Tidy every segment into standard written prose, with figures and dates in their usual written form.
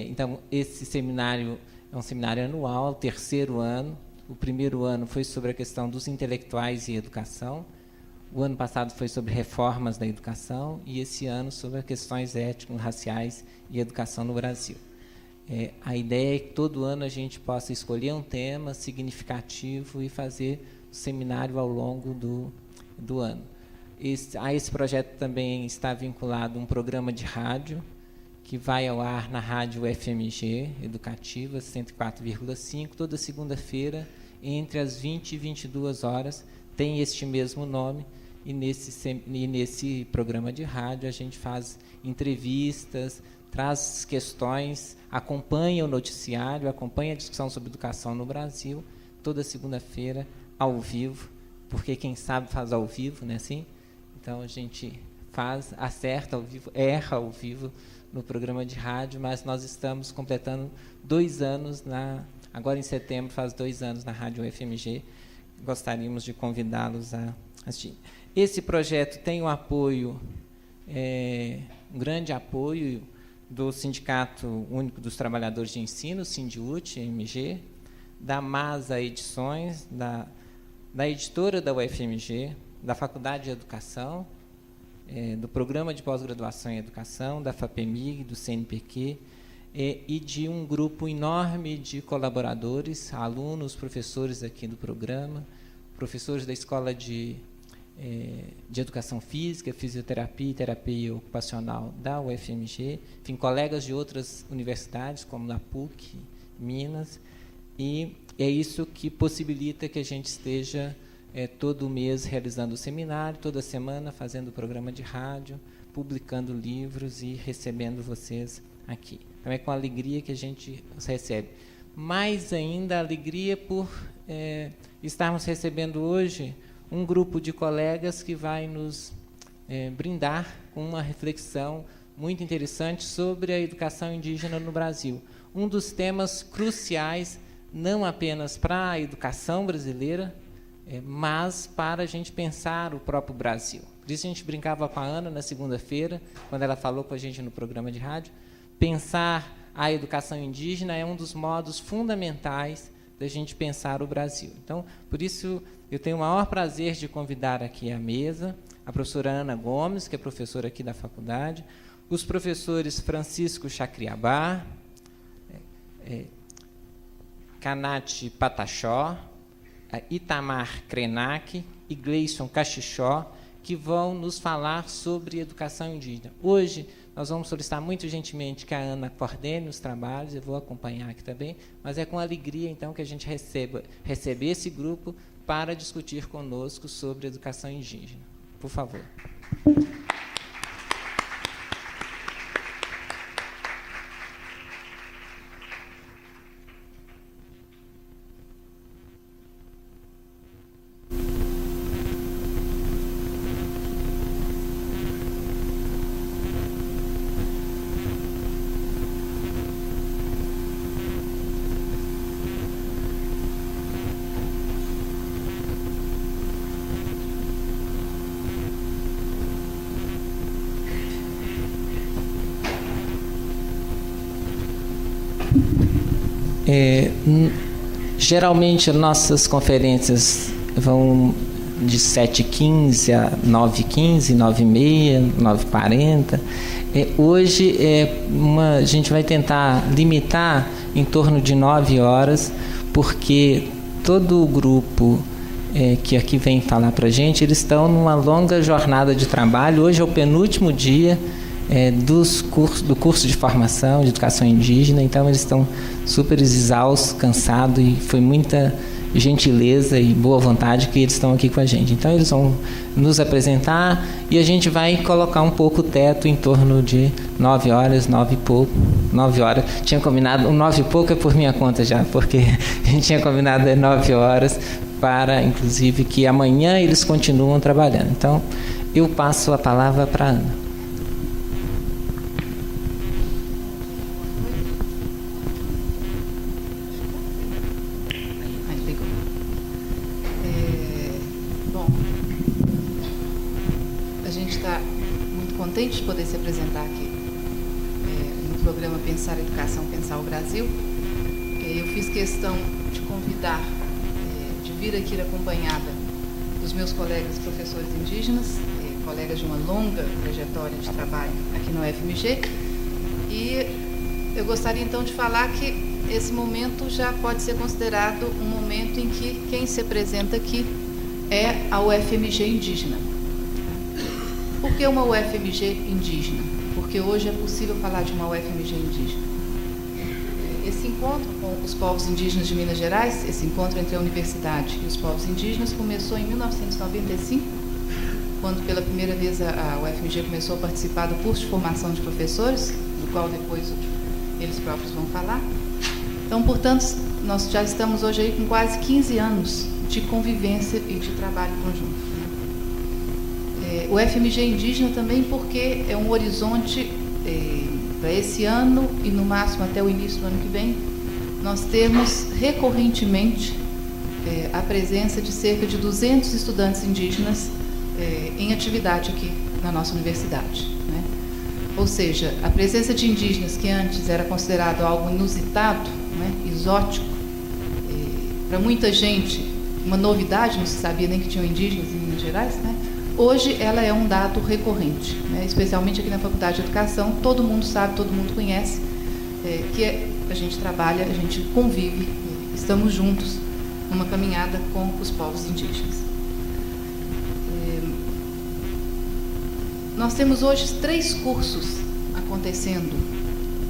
Então, esse seminário é um seminário anual, terceiro ano. O primeiro ano foi sobre a questão dos intelectuais e educação. O ano passado foi sobre reformas da educação e esse ano sobre as questões étnico-raciais e educação no Brasil. A ideia é que todo ano a gente possa escolher um tema significativo e fazer o seminário ao longo do ano. A esse projeto também está vinculado um programa de rádio que vai ao ar na rádio FMG Educativa 104,5 toda segunda-feira entre as 20 e 22 horas, tem este mesmo nome, e nesse programa de rádio a gente faz entrevistas, traz questões, acompanha o noticiário, acompanha a discussão sobre educação no Brasil, toda segunda-feira, ao vivo, porque quem sabe faz ao vivo, não é assim? Então a gente faz, acerta ao vivo, erra ao vivo no programa de rádio, mas nós estamos completando 2 anos, agora em setembro faz 2 anos na Rádio UFMG, gostaríamos de convidá-los a assistir. Esse projeto tem o apoio, um grande apoio do Sindicato Único dos Trabalhadores de Ensino, Sindiúte, MG, da MASA Edições, da editora da UFMG, da Faculdade de Educação, do Programa de Pós-Graduação em Educação, da FAPEMIG, do CNPq, e de um grupo enorme de colaboradores, alunos, professores aqui do programa, professores da Escola de Educação Física, Fisioterapia e Terapia Ocupacional da UFMG, enfim, colegas de outras universidades, como na PUC, Minas, e é isso que possibilita que a gente esteja todo mês realizando o seminário, toda semana fazendo o programa de rádio, publicando livros e recebendo vocês aqui. Então é com alegria que a gente os recebe. Mais ainda, alegria por estarmos recebendo hoje um grupo de colegas que vai nos brindar com uma reflexão muito interessante sobre a educação indígena no Brasil. Um dos temas cruciais, não apenas para a educação brasileira, mas para a gente pensar o próprio Brasil. Por isso a gente brincava com a Ana na segunda-feira, quando ela falou com a gente no programa de rádio, pensar a educação indígena é um dos modos fundamentais da gente pensar o Brasil. Então, por isso, eu tenho o maior prazer de convidar aqui à mesa a professora Ana Gomes, que é professora aqui da faculdade, os professores Francisco Chacriabá, Canate Pataxó, Itamar Krenak e Gleison Cachichó, que vão nos falar sobre educação indígena. Hoje, nós vamos solicitar muito gentilmente que a Ana coordene os trabalhos, eu vou acompanhar aqui também, mas é com alegria, então, que a gente recebe esse grupo para discutir conosco sobre educação indígena. Por favor. Geralmente, nossas conferências vão de 7h15 a 9h15, 9h30, 9h40. Hoje, a gente vai tentar limitar em torno de 9 horas, porque todo o grupo que aqui vem falar para a gente, eles estão numa longa jornada de trabalho. Hoje é o penúltimo dia do curso de formação de educação indígena, então eles estão super exaustos, cansados, e foi muita gentileza e boa vontade que eles estão aqui com a gente. Então eles vão nos apresentar e a gente vai colocar um pouco o teto em torno de 9 horas, 9 e pouco. 9 horas, tinha combinado, 9 e pouco é por minha conta já, porque a gente tinha combinado 9 horas para, inclusive, que amanhã eles continuam trabalhando. Então eu passo a palavra para a Ana. De poder se apresentar aqui no programa programa Pensar a Educação, Pensar o Brasil. Eu fiz questão de convidar, de vir aqui acompanhada dos meus colegas professores indígenas, colegas de uma longa trajetória de trabalho aqui no UFMG, e eu gostaria então de falar que esse momento já pode ser considerado um momento em que quem se apresenta aqui é a UFMG indígena. Por que uma UFMG indígena? Porque hoje é possível falar de uma UFMG indígena. Esse encontro com os povos indígenas de Minas Gerais, esse encontro entre a universidade e os povos indígenas, começou em 1995, quando pela primeira vez a UFMG começou a participar do curso de formação de professores, do qual depois eles próprios vão falar. Então, portanto, nós já estamos hoje aí com quase 15 anos de convivência e de trabalho conjunto. O UFMG indígena também porque é um horizonte para esse ano e no máximo até o início do ano que vem, nós temos recorrentemente a presença de cerca de 200 estudantes indígenas em atividade aqui na nossa universidade, né? Ou seja, a presença de indígenas que antes era considerado algo inusitado, né, exótico, para muita gente uma novidade, não se sabia nem que tinham indígenas em Minas Gerais, né? Hoje ela é um dado recorrente, né? Especialmente aqui na Faculdade de Educação, todo mundo sabe, todo mundo conhece que a gente trabalha, a gente convive, estamos juntos numa caminhada com os povos indígenas. Nós temos hoje 3 cursos acontecendo,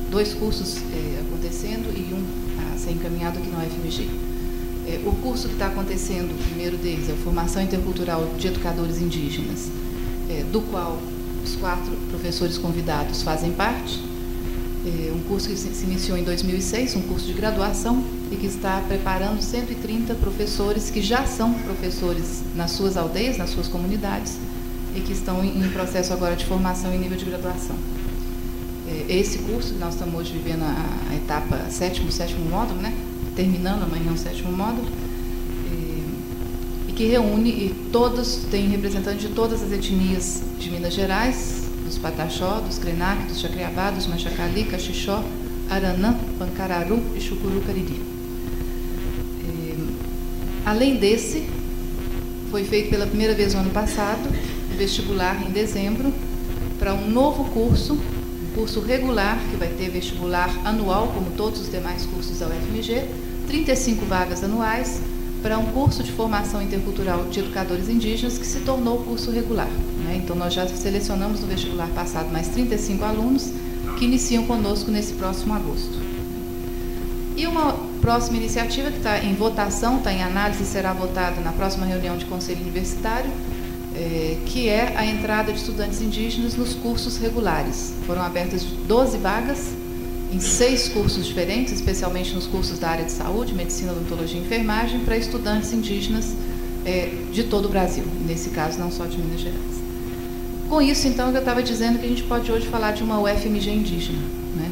2 cursos acontecendo e um a ser encaminhado aqui na UFMG. O curso que está acontecendo, o primeiro deles, é a Formação Intercultural de Educadores Indígenas, do qual os 4 professores convidados fazem parte. Um curso que se iniciou em 2006, um curso de graduação, e que está preparando 130 professores que já são professores nas suas aldeias, nas suas comunidades, e que estão em processo agora de formação em nível de graduação. Esse curso, nós estamos hoje vivendo a etapa sétimo módulo, né? Terminando amanhã o 7º módulo, e que reúne, e todos têm representantes de todas as etnias de Minas Gerais, dos Pataxó, dos Krenak, dos Jacriabá, dos Machacali, Caxixó, Aranã, Pancararu e Chucuru Cariri. Além desse, foi feito pela primeira vez no ano passado, um vestibular em dezembro, para um novo curso, um curso regular, que vai ter vestibular anual, como todos os demais cursos da UFMG, 35 vagas anuais, para um curso de formação intercultural de educadores indígenas, que se tornou curso regular, né? Então, nós já selecionamos no vestibular passado mais 35 alunos, que iniciam conosco nesse próximo agosto. E uma próxima iniciativa que está em votação, está em análise e será votada na próxima reunião de conselho universitário, que é a entrada de estudantes indígenas nos cursos regulares. Foram abertas 12 vagas em 6 cursos diferentes, especialmente nos cursos da área de saúde, medicina, odontologia e enfermagem, para estudantes indígenas de todo o Brasil, nesse caso não só de Minas Gerais. Com isso, então, eu estava dizendo que a gente pode hoje falar de uma UFMG indígena, né?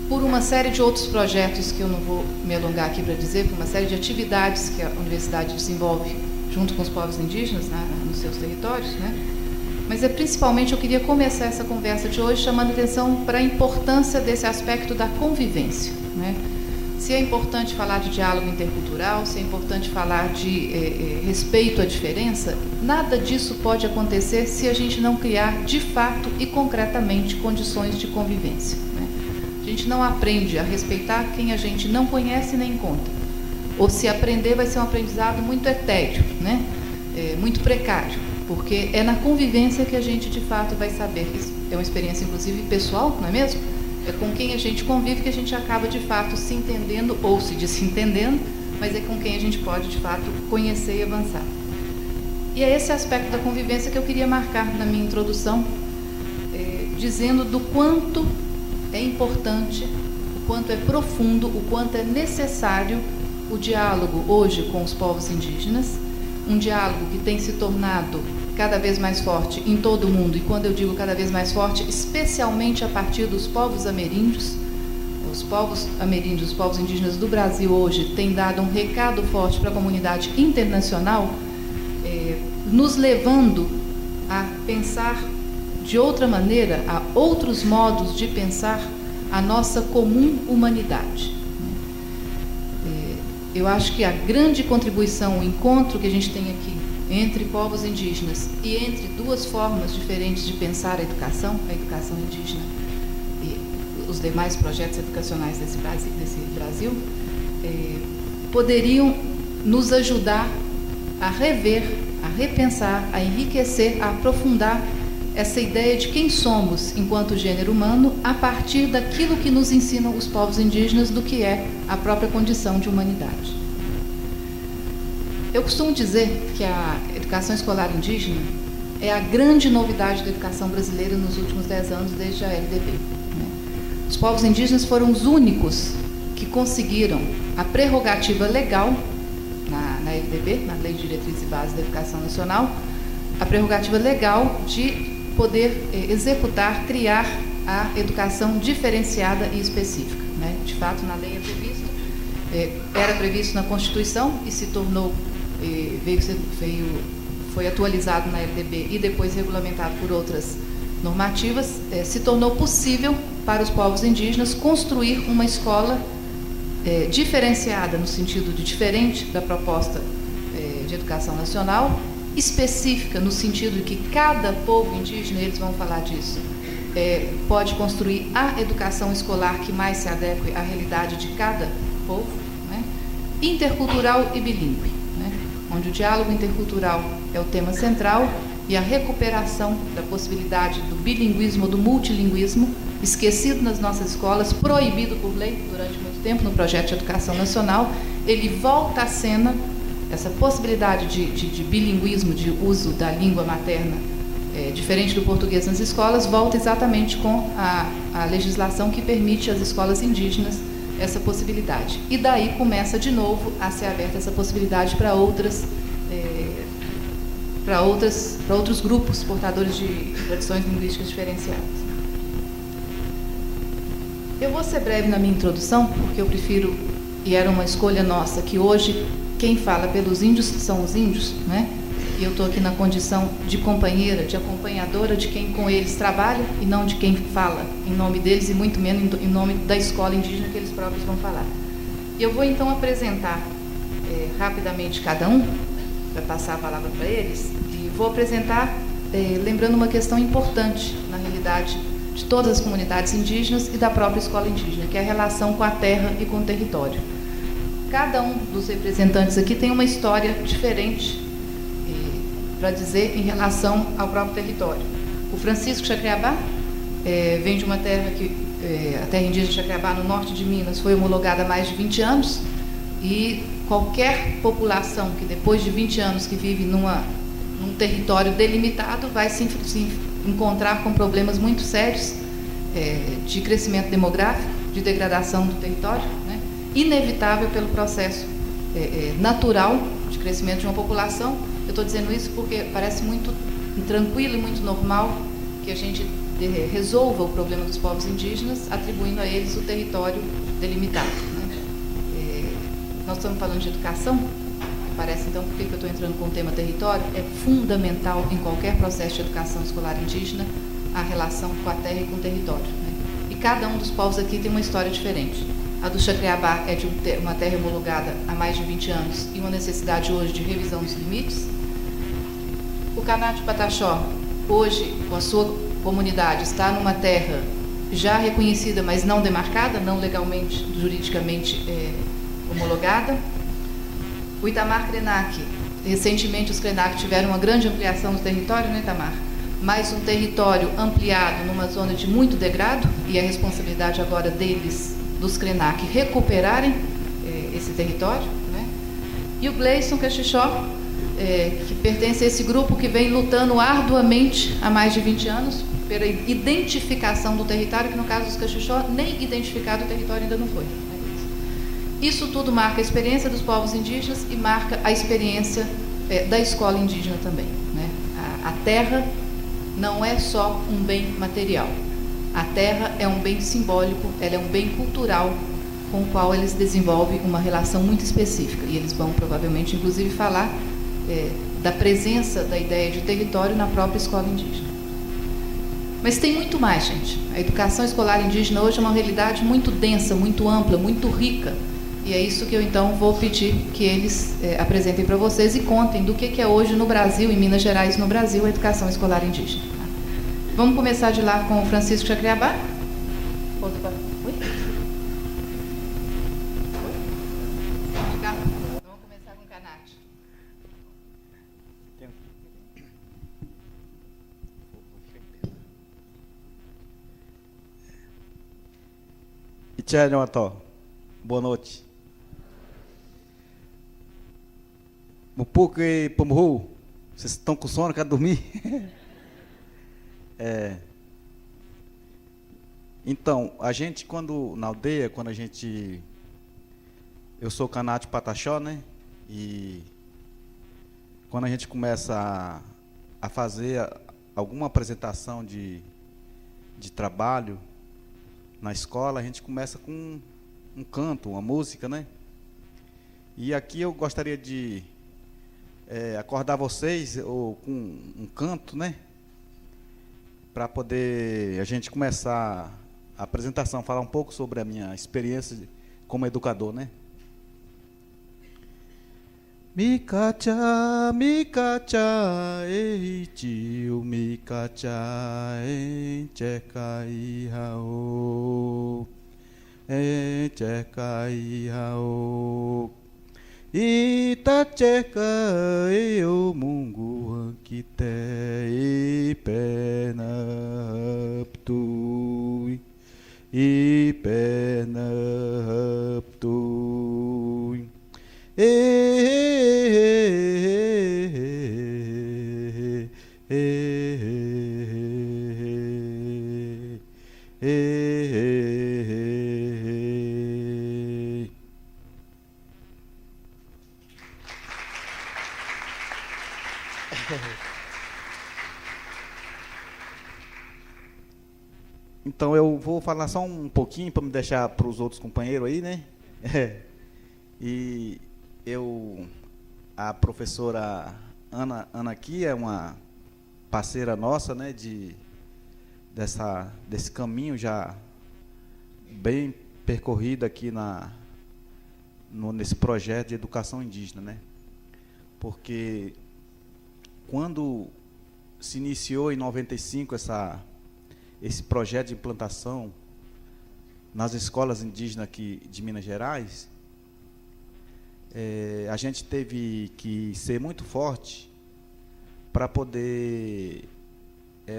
Por uma série de outros projetos que eu não vou me alongar aqui para dizer, por uma série de atividades que a universidade desenvolve junto com os povos indígenas, né, nos seus territórios, né? Mas principalmente eu queria começar essa conversa de hoje chamando atenção para a importância desse aspecto da convivência, né? Se é importante falar de diálogo intercultural, se é importante falar de respeito à diferença, nada disso pode acontecer se a gente não criar de fato e concretamente condições de convivência, né? A gente não aprende a respeitar quem a gente não conhece nem encontra. Ou se aprender, vai ser um aprendizado muito etéreo, né? Muito precário, porque é na convivência que a gente, de fato, vai saber. Isso é uma experiência, inclusive, pessoal, não é mesmo? É com quem a gente convive que a gente acaba, de fato, se entendendo ou se desentendendo, mas é com quem a gente pode, de fato, conhecer e avançar. E é esse aspecto da convivência que eu queria marcar na minha introdução, dizendo do quanto é importante, o quanto é profundo, o quanto é necessário o diálogo hoje com os povos indígenas, um diálogo que tem se tornado cada vez mais forte em todo o mundo, e quando eu digo cada vez mais forte, especialmente a partir dos povos ameríndios. Os povos ameríndios, os povos indígenas do Brasil hoje têm dado um recado forte para a comunidade internacional, nos levando a pensar de outra maneira, a outros modos de pensar a nossa comum humanidade. Eu acho que a grande contribuição, o encontro que a gente tem aqui entre povos indígenas e entre duas formas diferentes de pensar a educação indígena e os demais projetos educacionais desse Brasil, poderiam nos ajudar a rever, a repensar, a enriquecer, a aprofundar essa ideia de quem somos enquanto gênero humano a partir daquilo que nos ensinam os povos indígenas do que é a própria condição de humanidade. Eu costumo dizer que a educação escolar indígena é a grande novidade da educação brasileira nos últimos 10 anos, desde a LDB. Os povos indígenas foram os únicos que conseguiram a prerrogativa legal na LDB, na Lei de Diretrizes e Bases da Educação Nacional, a prerrogativa legal de poder executar, criar a educação diferenciada e específica. De fato, na lei era previsto na Constituição e se tornou, foi atualizado na LDB e depois regulamentado por outras normativas, se tornou possível para os povos indígenas construir uma escola diferenciada, no sentido de diferente da proposta de educação nacional, específica, no sentido de que cada povo indígena, eles vão falar disso, pode construir a educação escolar que mais se adeque à realidade de cada povo, intercultural e bilíngue, onde o diálogo intercultural é o tema central e a recuperação da possibilidade do bilinguismo, do multilinguismo, esquecido nas nossas escolas, proibido por lei durante muito tempo no projeto de educação nacional, ele volta à cena. Essa possibilidade de bilinguismo, de uso da língua materna, diferente do português nas escolas, volta exatamente com a legislação que permite às escolas indígenas essa possibilidade. E daí começa de novo a ser aberta essa possibilidade para outros grupos portadores de tradições linguísticas diferenciadas. Eu vou ser breve na minha introdução, porque eu prefiro, e era uma escolha nossa, que hoje quem fala pelos índios são os índios, e eu estou aqui na condição de companheira, de acompanhadora de quem com eles trabalha e não de quem fala em nome deles e muito menos em nome da escola indígena que eles próprios vão falar. E eu vou então apresentar rapidamente cada um, para passar a palavra para eles, e vou apresentar lembrando uma questão importante, na realidade, de todas as comunidades indígenas e da própria escola indígena, que é a relação com a terra e com o território. Cada um dos representantes aqui tem uma história diferente para dizer em relação ao próprio território. O Francisco Chacriabá vem de uma terra que, a terra indígena de Chacriabá, no norte de Minas, foi homologada há mais de 20 anos, e qualquer população que depois de 20 anos que vive num território delimitado vai se encontrar com problemas muito sérios de crescimento demográfico, de degradação do território, inevitável pelo processo natural de crescimento de uma população. Eu estou dizendo isso porque parece muito tranquilo e muito normal que a gente resolva o problema dos povos indígenas atribuindo a eles o território delimitado. Nós estamos falando de educação, parece então, por que eu estou entrando com o tema território? É fundamental em qualquer processo de educação escolar indígena a relação com a terra e com o território. E cada um dos povos aqui tem uma história diferente. A do Chacriabá é de uma terra homologada há mais de 20 anos e uma necessidade hoje de revisão dos limites. O Kanat Pataxó, hoje, com a sua comunidade, está numa terra já reconhecida, mas não demarcada, não legalmente, juridicamente homologada. O Itamar Krenak, recentemente os Krenak tiveram uma grande ampliação do território, Itamar? Mais um território ampliado numa zona de muito degrado, e a responsabilidade agora deles, dos Krenak, recuperarem esse território. E o Gleison Caxixó, que pertence a esse grupo que vem lutando arduamente há mais de 20 anos pela identificação do território, que no caso dos Caxixó, nem identificado o território ainda não foi. Isso tudo marca a experiência dos povos indígenas e marca a experiência da escola indígena também. A terra não é só um bem material. A terra é um bem simbólico, ela é um bem cultural com o qual eles desenvolvem uma relação muito específica. E eles vão provavelmente, inclusive, falar da presença da ideia de território na própria escola indígena. Mas tem muito mais, gente. A educação escolar indígena hoje é uma realidade muito densa, muito ampla, muito rica. E é isso que eu, então, vou pedir que eles apresentem para vocês e contem do que é hoje no Brasil, em Minas Gerais, no Brasil, a educação escolar indígena. Vamos começar de lá com o Francisco Chacriabá. Oi? Vamos começar com o Canate. Boa noite. Mupuque Pomuru, vocês estão com sono, querem dormir? Então, a gente, na aldeia, eu sou Canate Pataxó, né? E quando a gente começa a fazer alguma apresentação de trabalho na escola, a gente começa com um canto, uma música, né? E aqui eu gostaria de acordar vocês com um canto, né? Para poder a gente começar a apresentação, falar um pouco sobre a minha experiência como educador, né? Mikacha, mikacha, tio, mikacha, chekai hao, chekai hao. Itacheka eu mungu kite ipenaptui ipenaptui Então eu vou falar só um pouquinho para me deixar para os outros companheiros aí, né? E a professora Ana aqui é uma parceira nossa, né? Desse caminho já bem percorrido aqui nesse projeto de educação indígena, né? Porque quando se iniciou em 95 esse projeto de implantação nas escolas indígenas aqui de Minas Gerais, a gente teve que ser muito forte para poder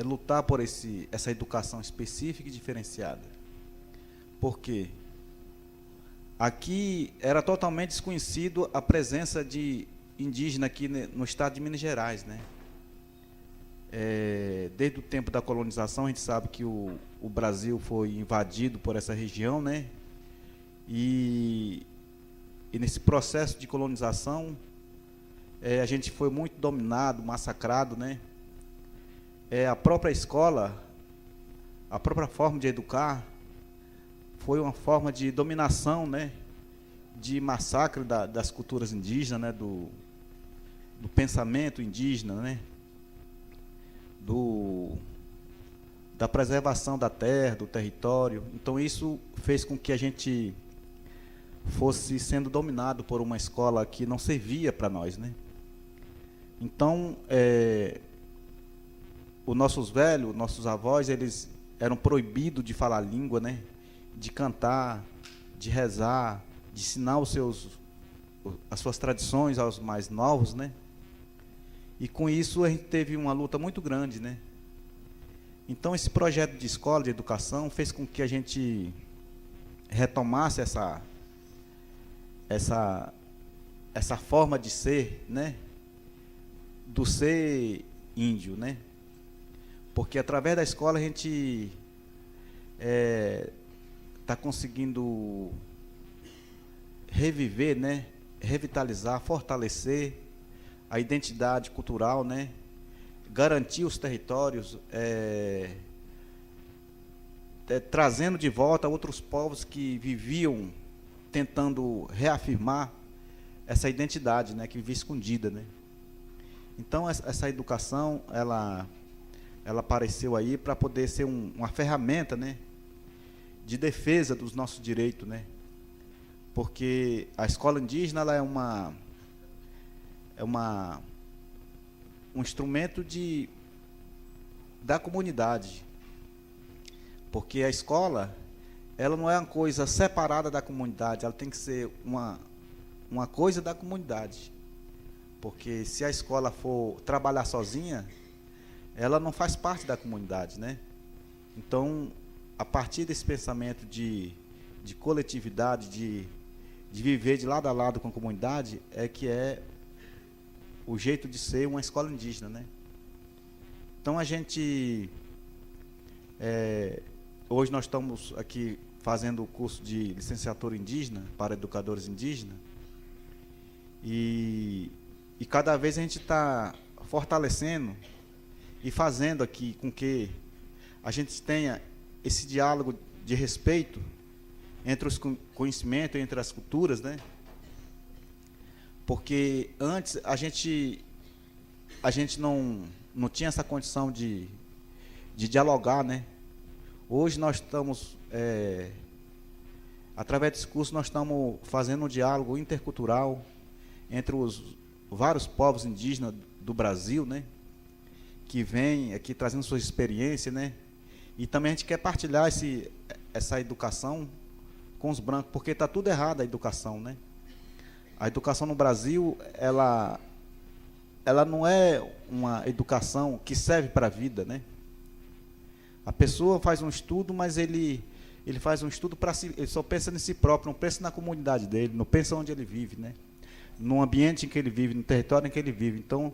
lutar por essa educação específica e diferenciada. Por quê? Aqui era totalmente desconhecido a presença de indígena aqui no estado de Minas Gerais, né? Desde o tempo da colonização, a gente sabe que o Brasil foi invadido por essa região, né? E nesse processo de colonização, a gente foi muito dominado, massacrado, né? A própria escola, a própria forma de educar, foi uma forma de dominação, né? De massacre das culturas indígenas, né? Do pensamento indígena, né? Da preservação da terra, do território. Então isso fez com que a gente fosse sendo dominado por uma escola que não servia para nós, né? Então, os nossos velhos, nossos avós, eles eram proibidos de falar a língua, né? De cantar, de rezar, de ensinar as suas tradições aos mais novos, né? E com isso a gente teve uma luta muito grande, né? Então esse projeto de escola, de educação, fez com que a gente retomasse essa forma de ser, né? Do ser índio, né? Porque através da escola a gente está conseguindo reviver, né? Revitalizar, fortalecer a identidade cultural, né? Garantir os territórios, trazendo de volta outros povos que viviam tentando reafirmar essa identidade, né? Que vivia escondida, né? Então essa educação, ela ela apareceu aí para poder ser uma ferramenta, né, de defesa dos nossos direitos, né? Porque a escola indígena ela é um instrumento da comunidade. Porque a escola, ela não é uma coisa separada da comunidade, ela tem que ser uma coisa da comunidade. Porque se a escola for trabalhar sozinha, ela não faz parte da comunidade, né? Então, a partir desse pensamento de coletividade, de viver de lado a lado com a comunidade, é que é o jeito de ser uma escola indígena, né? Então, a gente... hoje nós estamos aqui fazendo o curso de licenciatura indígena para educadores indígenas, e cada vez a gente está fortalecendo e fazendo aqui com que a gente tenha esse diálogo de respeito entre os conhecimentos, entre as culturas, né? Porque antes a gente não tinha essa condição de dialogar, né? Hoje nós estamos, através desse curso, nós estamos fazendo um diálogo intercultural entre os vários povos indígenas do Brasil, né? Que vêm aqui trazendo sua experiência, né? E também a gente quer partilhar essa educação com os brancos, porque está tudo errado a educação, né? A educação no Brasil, ela não é uma educação que serve para a vida, né? A pessoa faz um estudo, mas ele faz um estudo para si, ele só pensa em si próprio, não pensa na comunidade dele, não pensa onde ele vive, né? No ambiente em que ele vive, no território em que ele vive. Então,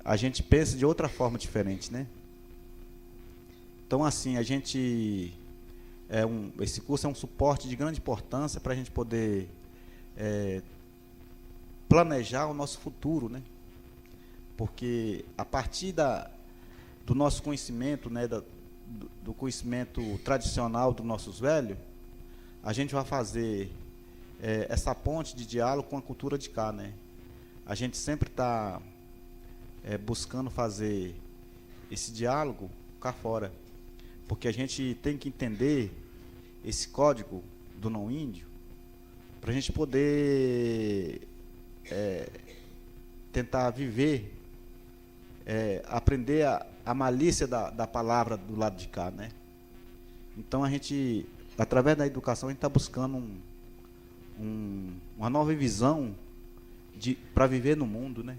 a gente pensa de outra forma diferente, né? Então, assim, esse curso é um suporte de grande importância para a gente poder planejar o nosso futuro, né? Porque a partir do nosso conhecimento, né, do conhecimento tradicional dos nossos velhos, a gente vai fazer essa ponte de diálogo com a cultura de cá, né? A gente sempre está buscando fazer esse diálogo cá fora, porque a gente tem que entender esse código do não índio para a gente poder tentar viver, aprender a malícia da palavra do lado de cá, né? Então a gente, através da educação, a gente está buscando uma nova visão para viver no mundo, né?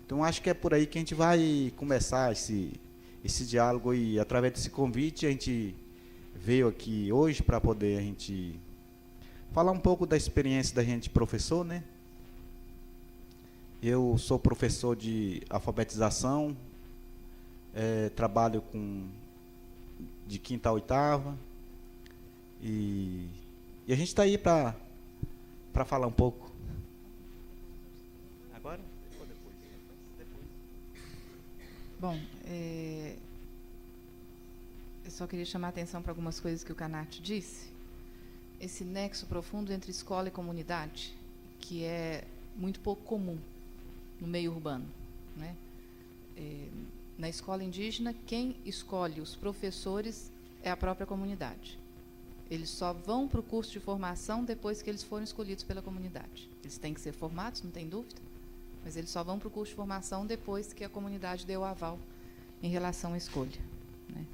Então acho que é por aí que a gente vai começar esse diálogo, e através desse convite a gente veio aqui hoje para poder a gente falar um pouco da experiência da gente professor, né? Eu sou professor de alfabetização, trabalho de quinta a oitava, e a gente está aí para falar um pouco. Agora ou depois? Bom, eu só queria chamar a atenção para algumas coisas que o Canati disse. Esse nexo profundo entre escola e comunidade, que é muito pouco comum no meio urbano, né? Na escola indígena, quem escolhe os professores é a própria comunidade. Eles só vão para o curso de formação depois que eles forem escolhidos pela comunidade. Eles têm que ser formados, não tem dúvida, mas eles só vão para o curso de formação depois que a comunidade deu o aval em relação à escolha, né?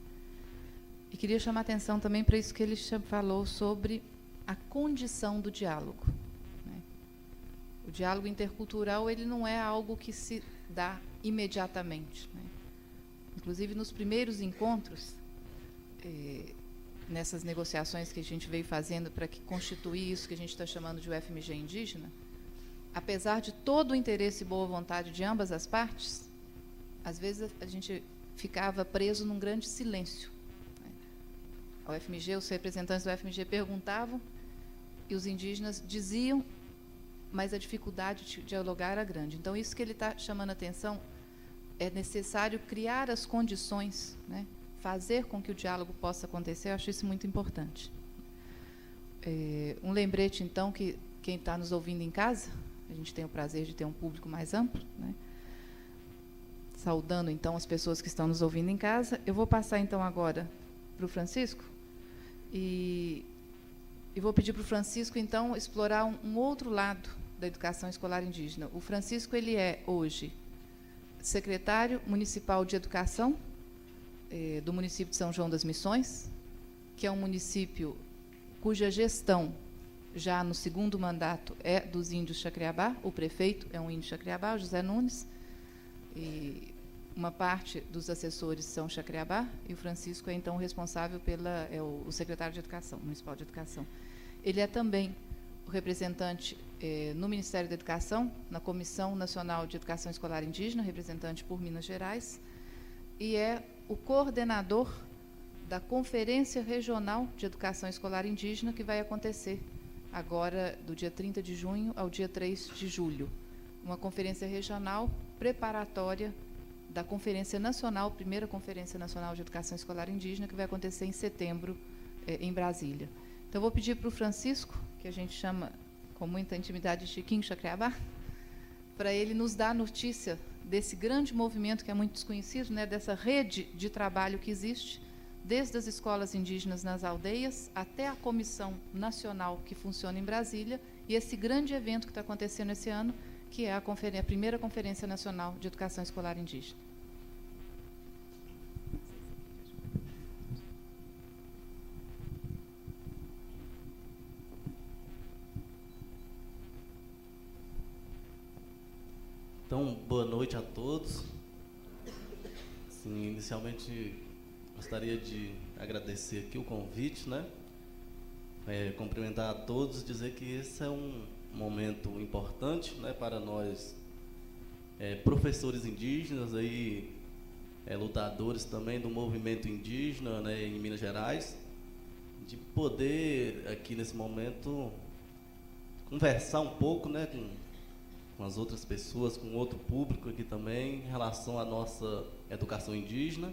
E queria chamar a atenção também para isso que ele falou sobre a condição do diálogo, né? O diálogo intercultural, ele não é algo que se dá imediatamente, né? Inclusive, nos primeiros encontros, nessas negociações que a gente veio fazendo para que constituir isso que a gente está chamando de UFMG indígena, apesar de todo o interesse e boa vontade de ambas as partes, às vezes a gente ficava preso num grande silêncio, né? A UFMG, os representantes da UFMG perguntavam e os indígenas diziam, mas a dificuldade de dialogar era grande. Então, isso que ele está chamando a atenção, é necessário criar as condições, né? Fazer com que o diálogo possa acontecer. Eu acho isso muito importante. Um lembrete, então, que quem está nos ouvindo em casa, a gente tem o prazer de ter um público mais amplo, né? saudando, então, as pessoas que estão nos ouvindo em casa. Eu vou passar, então, agora para o Francisco e vou pedir para o Francisco, então, explorar um outro lado da educação escolar indígena. O Francisco, ele é, hoje, secretário municipal de educação do município de São João das Missões, que é um município cuja gestão, já no segundo mandato, é dos índios Xacreabá. O prefeito é um índio Xacreabá, o José Nunes, e uma parte dos assessores são Xacreabá, e o Francisco é, então, o responsável o secretário de Educação, municipal de Educação. Ele é também o representante no Ministério da Educação, na Comissão Nacional de Educação Escolar Indígena, representante por Minas Gerais, e é o coordenador da Conferência Regional de Educação Escolar Indígena, que vai acontecer agora do dia 30 de junho ao dia 3 de julho. Uma conferência regional preparatória da Conferência Nacional, primeira Conferência Nacional de Educação Escolar Indígena, que vai acontecer em setembro, em Brasília. Então, vou pedir para o Francisco, que a gente chama com muita intimidade de Chiquinho Xacreabá, para ele nos dar notícia desse grande movimento que é muito desconhecido, né, dessa rede de trabalho que existe, desde as escolas indígenas nas aldeias até a Comissão Nacional que funciona em Brasília, e esse grande evento que está acontecendo esse ano, que é a primeira Conferência Nacional de Educação Escolar Indígena. Então, boa noite a todos. Sim, inicialmente, gostaria de agradecer aqui o convite, né? Cumprimentar a todos, dizer que esse é um momento importante, né, para nós, professores indígenas, aí, lutadores também do movimento indígena, né, em Minas Gerais, de poder, aqui nesse momento, conversar um pouco, né, com as outras pessoas, com outro público aqui também, em relação à nossa educação indígena,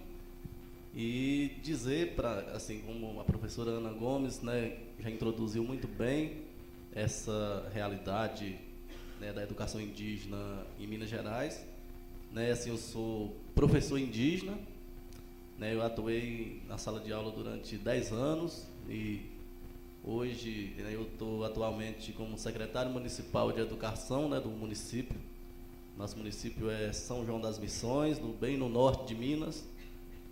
e dizer, assim como a professora Ana Gomes, né, já introduziu muito bem essa realidade, né, da educação indígena em Minas Gerais, né, assim, eu sou professor indígena, né, eu atuei na sala de aula durante 10 anos e hoje, né, eu estou atualmente como secretário municipal de educação, né, do município. Nosso município é São João das Missões, bem no norte de Minas,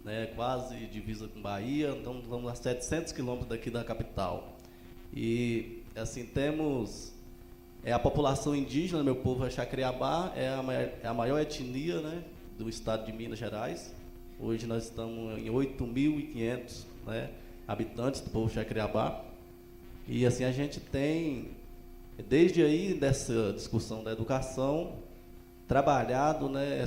né, quase divisa com Bahia, então vamos a 700 quilômetros daqui da capital. E, assim, temos a população indígena, meu povo é Xacreabá, é a maior etnia, né, do estado de Minas Gerais. Hoje nós estamos em 8.500, né, habitantes do povo Xacreabá. E, assim, a gente tem, desde aí, dessa discussão da educação, trabalhado, né,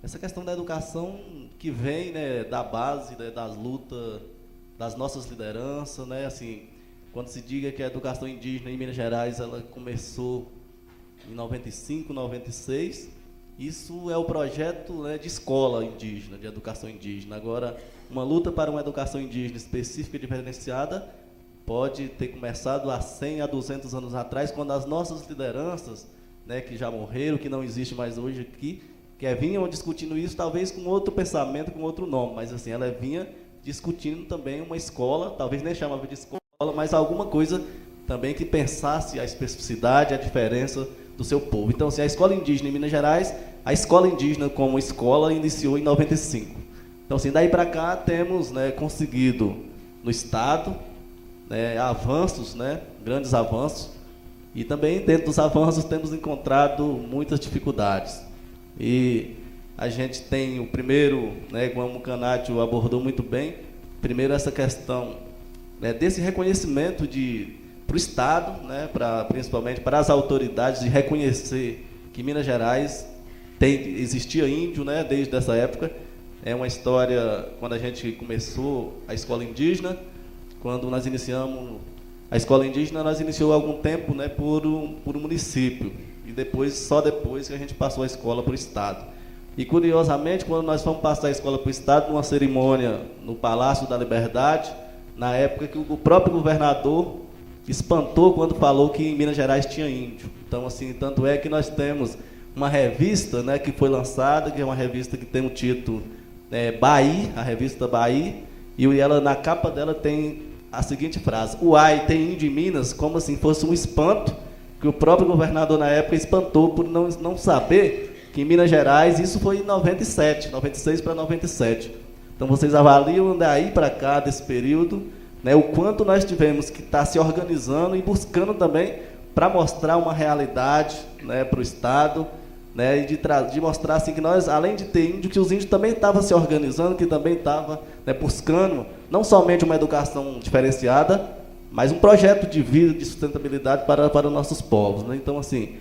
essa questão da educação que vem, né, da base, né, das lutas das nossas lideranças, né, assim, quando se diga que a educação indígena em Minas Gerais ela começou em 95, 96, isso é o projeto, né, de escola indígena, de educação indígena. Agora, uma luta para uma educação indígena específica e diferenciada pode ter começado há 100 a 200 anos atrás, quando as nossas lideranças, né, que já morreram, que não existe mais hoje aqui, que vinham discutindo isso, talvez com outro pensamento, com outro nome, mas assim, ela vinha discutindo também uma escola, talvez nem chamava de escola, mas alguma coisa também que pensasse a especificidade, a diferença do seu povo. Então, assim, a escola indígena em Minas Gerais, a escola indígena como escola iniciou em 95. Então, assim, daí para cá temos, né, conseguido no estado, né, avanços, né, grandes avanços, e também dentro dos avanços temos encontrado muitas dificuldades. E a gente tem o primeiro, né, como o Canátio abordou muito bem, primeiro essa questão, né, desse reconhecimento para o Estado, né, principalmente para as autoridades, de reconhecer que Minas Gerais existia índio, né, desde essa época. É uma história, quando a gente começou a escola indígena, quando nós iniciamos a escola indígena, nós iniciou há algum tempo, né, por um município, e só depois que a gente passou a escola para o Estado. E, curiosamente, quando nós fomos passar a escola para o Estado, numa cerimônia no Palácio da Liberdade, na época que o próprio governador espantou quando falou que em Minas Gerais tinha índio. Então, assim, tanto é que nós temos uma revista, né, que foi lançada, que é uma revista que tem o título Bahia, a revista Bahia, e ela, na capa dela tem a seguinte frase: "Uai, tem índio em Minas", como assim fosse um espanto, que o próprio governador na época espantou por não saber que em Minas Gerais, isso foi em 97, 96 para 97. Então vocês avaliam daí para cá, desse período, né, o quanto nós tivemos que estar se organizando e buscando também para mostrar uma realidade, né, para o Estado, né, e de mostrar assim, que nós, além de ter índio, que os índios também estavam se organizando, que também estavam, né, buscando não somente uma educação diferenciada, mas um projeto de vida, de sustentabilidade para os nossos povos, né? Então, assim,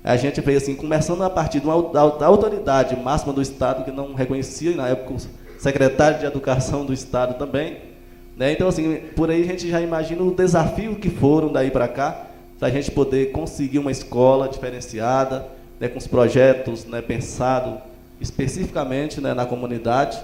a gente veio assim, começando a partir da autoridade máxima do Estado, que não reconhecia, na época, o secretário de Educação do Estado também, né? Então, assim, por aí a gente já imagina o desafio que foram daí para cá, para a gente poder conseguir uma escola diferenciada, né, com os projetos, né, pensados especificamente, né, na comunidade,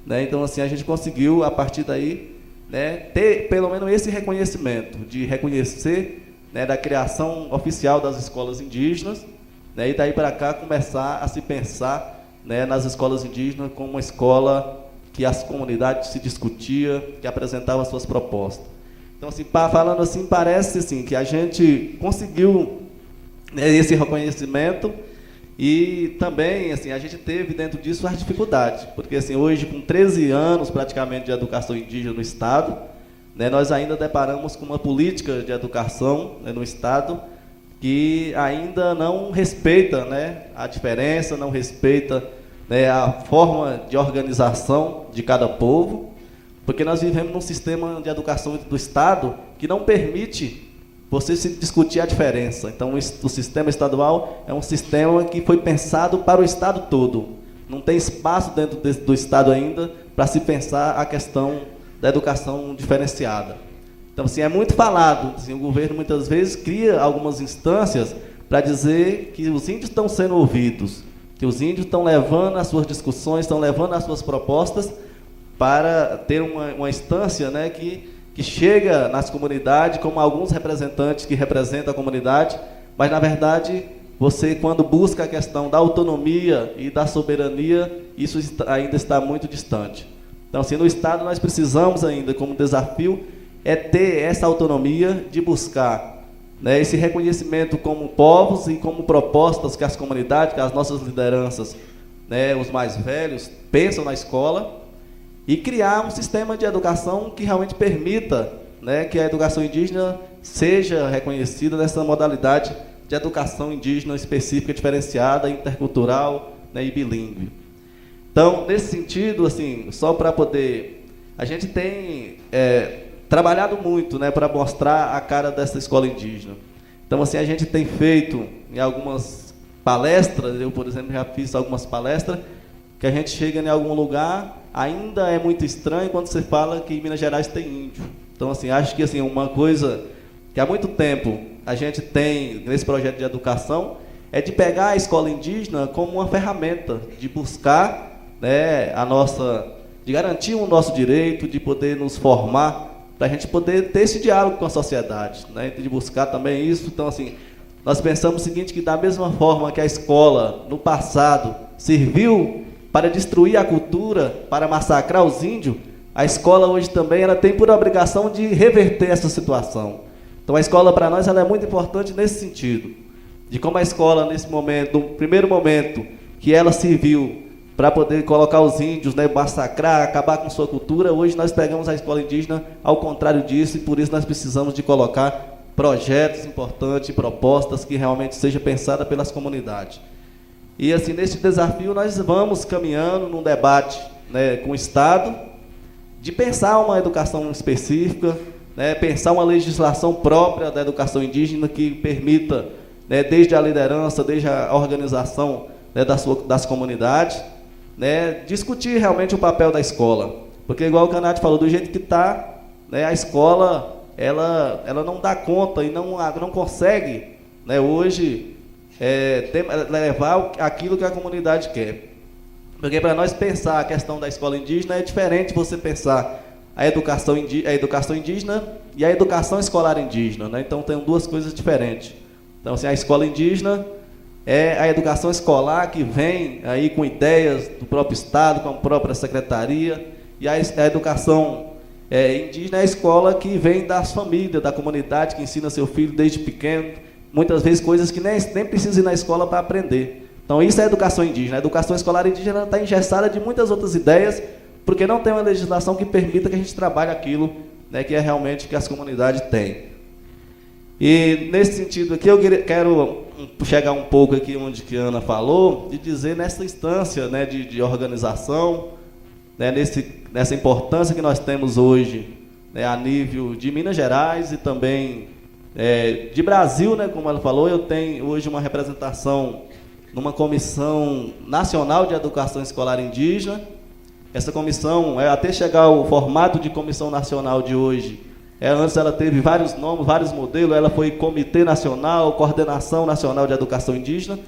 né? Então, assim, a gente conseguiu, a partir daí, né, ter pelo menos esse reconhecimento, de reconhecer, né, da criação oficial das escolas indígenas, né, e daí para cá começar a se pensar, né, nas escolas indígenas como uma escola que as comunidades se discutia, que apresentava suas propostas. Então, assim, falando assim, parece assim, que a gente conseguiu, né, esse reconhecimento, e também assim, a gente teve dentro disso as dificuldades, porque assim, hoje, com 13 anos praticamente de educação indígena no Estado, né, nós ainda deparamos com uma política de educação, né, no Estado que ainda não respeita, né, a diferença, não respeita, né, a forma de organização de cada povo, porque nós vivemos num sistema de educação do Estado que não permite você se discutir a diferença. Então, o sistema estadual é um sistema que foi pensado para o Estado todo. Não tem espaço dentro do Estado ainda para se pensar a questão da educação diferenciada. Então, assim, é muito falado. Assim, o governo, muitas vezes, cria algumas instâncias para dizer que os índios estão sendo ouvidos, que os índios estão levando as suas discussões, estão levando as suas propostas para ter uma instância, né, que chega nas comunidades, como alguns representantes que representam a comunidade, mas, na verdade, você, quando busca a questão da autonomia e da soberania, isso ainda está muito distante. Então, assim, no Estado, nós precisamos ainda, como desafio, é ter essa autonomia de buscar, né, esse reconhecimento como povos e como propostas que as comunidades, que as nossas lideranças, né, os mais velhos, pensam na escola, e criar um sistema de educação que realmente permita, né, que a educação indígena seja reconhecida nessa modalidade de educação indígena específica, diferenciada, intercultural, né, e bilíngue. Então, nesse sentido, assim, só para poder... A gente tem trabalhado muito, né, para mostrar a cara dessa escola indígena. Então, assim, a gente tem feito em algumas palestras, eu, por exemplo, já fiz algumas palestras, que a gente chega em algum lugar, ainda é muito estranho quando você fala que em Minas Gerais tem índio. Então, assim, acho que assim, uma coisa que há muito tempo a gente tem nesse projeto de educação é de pegar a escola indígena como uma ferramenta de buscar, né, de garantir o nosso direito, de poder nos formar, para a gente poder ter esse diálogo com a sociedade, né, de buscar também isso. Então, assim, nós pensamos o seguinte, que da mesma forma que a escola, no passado, serviu para destruir a cultura, para massacrar os índios, a escola hoje também ela tem por obrigação de reverter essa situação. Então, a escola, para nós, ela é muito importante nesse sentido, de como a escola, nesse momento, no primeiro momento, que ela serviu para poder colocar os índios, né, massacrar, acabar com sua cultura, hoje nós pegamos a escola indígena ao contrário disso, e por isso nós precisamos de colocar projetos importantes, propostas que realmente sejam pensadas pelas comunidades. E, assim, nesse desafio, nós vamos caminhando num debate, né, com o Estado, de pensar uma educação específica, né, pensar uma legislação própria da educação indígena que permita, né, desde a liderança, desde a organização, né, das comunidades, né, discutir realmente o papel da escola. Porque, igual o Canati falou, do jeito que está, né, a escola ela não dá conta e não consegue, né, hoje... levar aquilo que a comunidade quer. Porque para nós pensar a questão da escola indígena é diferente você pensar a educação indígena e a educação escolar indígena, né? Então, tem duas coisas diferentes. Então, assim, a escola indígena, é a educação escolar, que vem aí com ideias do próprio Estado, com a própria Secretaria, e a educação indígena é a escola que vem das famílias, da comunidade, que ensina seu filho desde pequeno, muitas vezes coisas que nem precisa ir na escola para aprender. Então, isso é a educação indígena. A educação escolar indígena está engessada de muitas outras ideias, porque não tem uma legislação que permita que a gente trabalhe aquilo, né, que é realmente que as comunidades têm. E, nesse sentido aqui, eu quero chegar um pouco aqui onde que a Ana falou, de dizer nessa instância, né, de organização, né, nessa importância que nós temos hoje, né, a nível de Minas Gerais e também de Brasil, né, como ela falou. Eu tenho hoje uma representação numa Comissão Nacional de Educação Escolar Indígena. Essa comissão, até chegar ao formato de Comissão Nacional de hoje, antes ela teve vários nomes, vários modelos. Ela foi Comitê Nacional, Coordenação Nacional de Educação Indígena,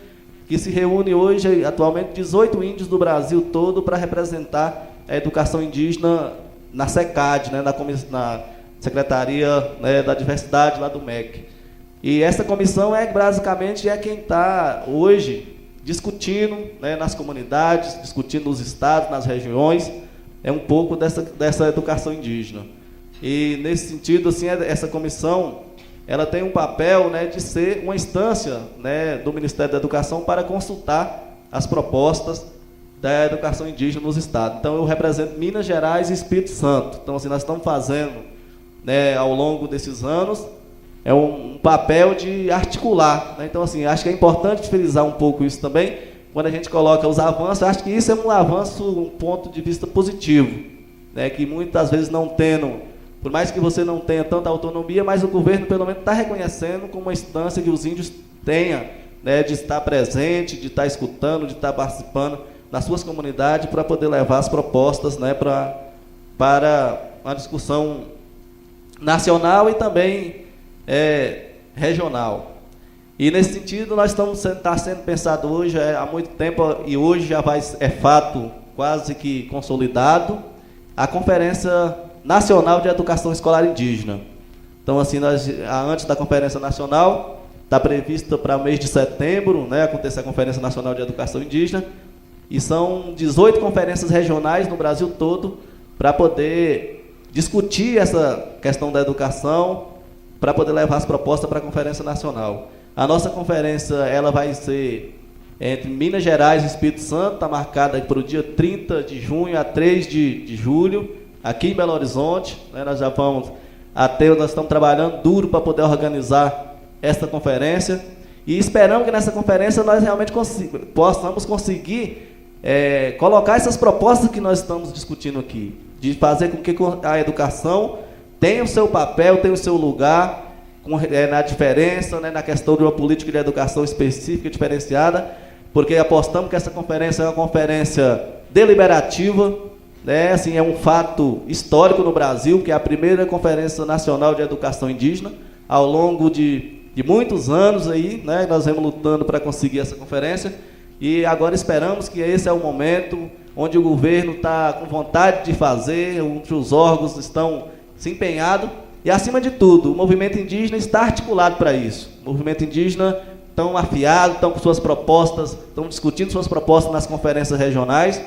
que se reúne hoje, atualmente, 18 índios do Brasil todo para representar a educação indígena na SECAD, né, na Secretaria, né, da Diversidade, lá do MEC. E essa comissão basicamente quem está hoje discutindo, né, nas comunidades, discutindo nos estados, nas regiões, um pouco dessa educação indígena. E, nesse sentido, assim, essa comissão ela tem um papel, né, de ser uma instância, né, do Ministério da Educação para consultar as propostas da educação indígena nos estados. Então, eu represento Minas Gerais e Espírito Santo. Então, assim, nós estamos fazendo, né, ao longo desses anos, um papel de articular, né? Então, assim, acho que é importante frisar um pouco isso também, quando a gente coloca os avanços. Acho que isso é um avanço, um ponto de vista positivo, né, que muitas vezes não tendo, por mais que você não tenha tanta autonomia, mas o governo, pelo menos, está reconhecendo como uma instância que os índios tenham, né, de estar presente, de estar escutando, de estar participando nas suas comunidades, para poder levar as propostas, né, para uma discussão nacional e também regional. E, nesse sentido, nós está sendo pensado hoje há muito tempo, e hoje já é fato quase que consolidado, a Conferência Nacional de Educação Escolar Indígena. Então, assim, antes da Conferência Nacional, está prevista para o mês de setembro, né, acontecer a Conferência Nacional de Educação Indígena, e são 18 conferências regionais no Brasil todo para poder discutir essa questão da educação, para poder levar as propostas para a Conferência Nacional. A nossa conferência ela vai ser entre Minas Gerais e Espírito Santo, está marcada para o dia 30 de junho a 3 de julho, aqui em Belo Horizonte, né, nós estamos trabalhando duro para poder organizar esta conferência, e esperamos que nessa conferência nós realmente possamos conseguir colocar essas propostas que nós estamos discutindo aqui, de fazer com que a educação tenha o seu papel, tenha o seu lugar, na diferença, né, na questão de uma política de educação específica, diferenciada, porque apostamos que essa conferência é uma conferência deliberativa, né, assim, é um fato histórico no Brasil, que é a primeira Conferência Nacional de Educação Indígena, ao longo de muitos anos aí, né, nós vamos lutando para conseguir essa conferência, e agora esperamos que esse é o momento onde o governo está com vontade de fazer, onde os órgãos estão se empenhados, e, acima de tudo, o movimento indígena está articulado para isso. O movimento indígena estão afiados, estão com suas propostas, estão discutindo suas propostas nas conferências regionais,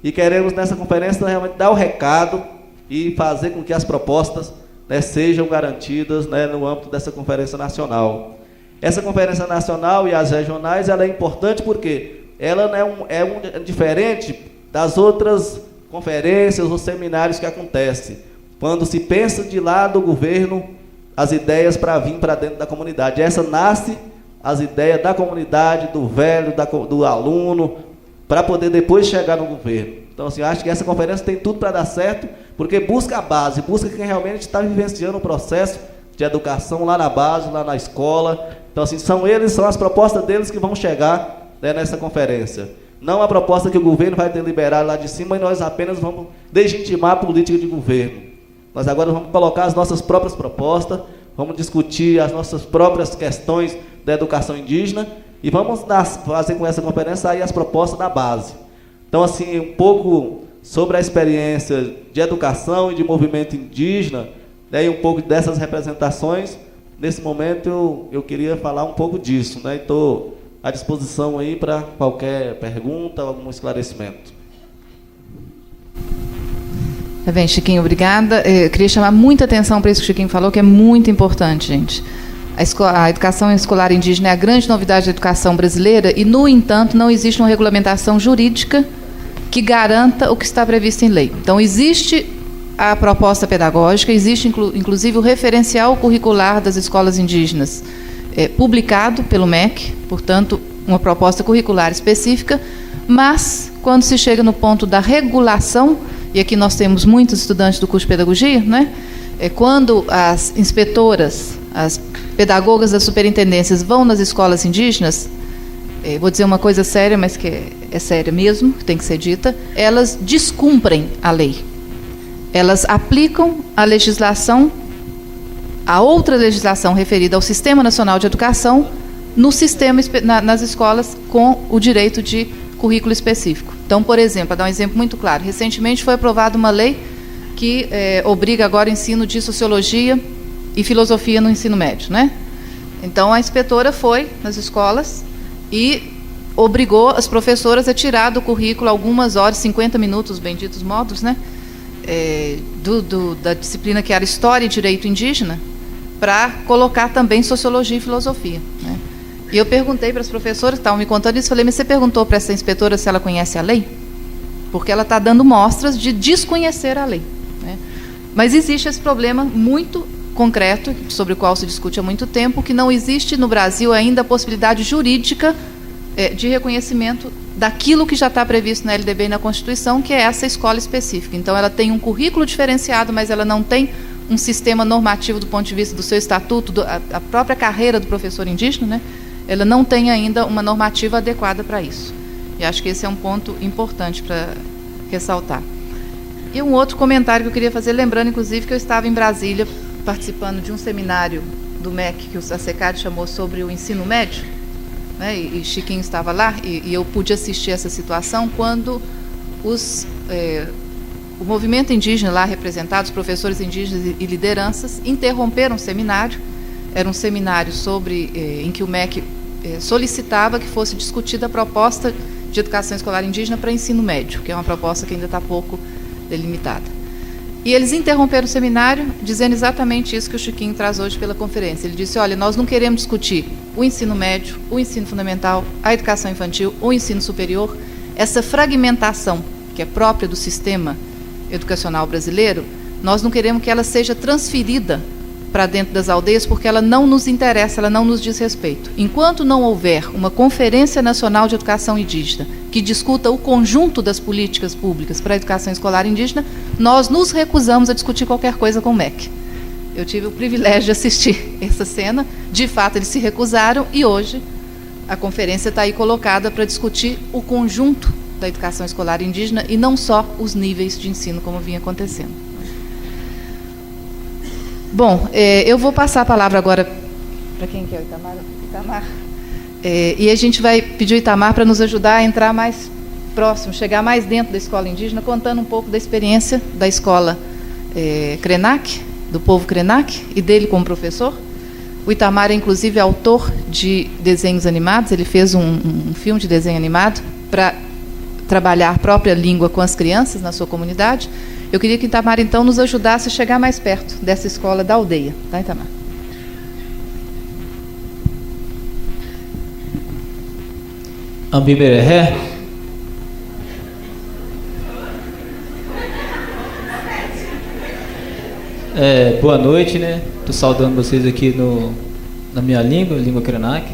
e queremos, nessa conferência, realmente dar o recado e fazer com que as propostas, né, sejam garantidas, né, no âmbito dessa conferência nacional. Essa conferência nacional e as regionais, ela é importante porque ela é diferente das outras conferências ou seminários que acontecem, quando se pensa de lá do governo as ideias para vir para dentro da comunidade. Essa nasce as ideias da comunidade, do velho, do aluno, para poder depois chegar no governo. Então, assim, acho que essa conferência tem tudo para dar certo, porque busca a base, busca quem realmente está vivenciando o processo de educação lá na base, lá na escola. Então, assim, são as propostas deles que vão chegar, né, nessa conferência. Não a proposta que o governo vai deliberar lá de cima e nós apenas vamos legitimar a política de governo. Nós agora vamos colocar as nossas próprias propostas, vamos discutir as nossas próprias questões da educação indígena e vamos fazer com essa conferência aí as propostas da base. Então, assim, um pouco sobre a experiência de educação e de movimento indígena, né, e um pouco dessas representações. Nesse momento, eu queria falar um pouco disso, né? Estou à disposição aí para qualquer pergunta, algum esclarecimento. Tá bem, Chiquinho, obrigada. Eu queria chamar muita atenção para isso que o Chiquinho falou, que é muito importante, gente. A educação escolar indígena é a grande novidade da educação brasileira e, no entanto, não existe uma regulamentação jurídica que garanta o que está previsto em lei. Então, existe a proposta pedagógica, existe, inclusive, o referencial curricular das escolas indígenas, publicado pelo MEC, portanto, uma proposta curricular específica, mas, quando se chega no ponto da regulação, e aqui nós temos muitos estudantes do curso de pedagogia, né? Quando as inspetoras, as pedagogas das superintendências vão nas escolas indígenas, vou dizer uma coisa séria, mas que é séria mesmo, tem que ser dita, elas descumprem a lei. Elas aplicam a legislação, a outra legislação referida ao Sistema Nacional de Educação, no sistema, nas escolas, com o direito de currículo específico. Então, por exemplo, para dar um exemplo muito claro, recentemente foi aprovada uma lei que obriga agora o ensino de sociologia e filosofia no ensino médio, né? Então, a inspetora foi nas escolas e obrigou as professoras a tirar do currículo algumas horas, 50 minutos, benditos módulos, né? Da disciplina que era História e Direito Indígena, para colocar também Sociologia e Filosofia, né? E eu perguntei para as professoras que estavam me contando isso, falei, mas você perguntou para essa inspetora se ela conhece a lei? Porque ela está dando mostras de desconhecer a lei, né? Mas existe esse problema muito concreto, sobre o qual se discute há muito tempo, que não existe no Brasil ainda a possibilidade jurídica de reconhecimento daquilo que já está previsto na LDB e na Constituição, que é essa escola específica. Então, ela tem um currículo diferenciado, mas ela não tem um sistema normativo do ponto de vista do seu estatuto, a própria carreira do professor indígena, né? Ela não tem ainda uma normativa adequada para isso. E acho que esse é um ponto importante para ressaltar. E um outro comentário que eu queria fazer, lembrando, inclusive, que eu estava em Brasília participando de um seminário do MEC, que o SECAD chamou sobre o ensino médio, né? E Chiquinho estava lá, e eu pude assistir essa situação quando o movimento indígena lá representado, os professores indígenas e lideranças, interromperam o seminário. Era um seminário em que o MEC solicitava que fosse discutida a proposta de educação escolar indígena para ensino médio, que é uma proposta que ainda está pouco delimitada. E eles interromperam o seminário dizendo exatamente isso que o Chiquinho traz hoje pela conferência. Ele disse, olha, nós não queremos discutir o ensino médio, o ensino fundamental, a educação infantil, o ensino superior, essa fragmentação que é própria do sistema educacional brasileiro, nós não queremos que ela seja transferida para dentro das aldeias, porque ela não nos interessa, ela não nos diz respeito. Enquanto não houver uma Conferência Nacional de Educação Indígena que discuta o conjunto das políticas públicas para a educação escolar indígena, nós nos recusamos a discutir qualquer coisa com o MEC. Eu tive o privilégio de assistir essa cena, de fato eles se recusaram, e hoje a conferência está aí colocada para discutir o conjunto da educação escolar indígena e não só os níveis de ensino, como vinha acontecendo. Bom, eu vou passar a palavra agora para quem que é o Itamar? Itamar. E a gente vai pedir o Itamar para nos ajudar a entrar mais próximo, chegar mais dentro da escola indígena, contando um pouco da experiência da escola Krenak, do povo Krenak, e dele como professor. O Itamar é, inclusive, autor de desenhos animados, ele fez um filme de desenho animado para trabalhar a própria língua com as crianças na sua comunidade. Eu queria que o Itamar, então, nos ajudasse a chegar mais perto dessa escola da aldeia. Tá, Itamar? Ambiberé. Boa noite, né? Estou saudando vocês aqui na minha língua Krenak.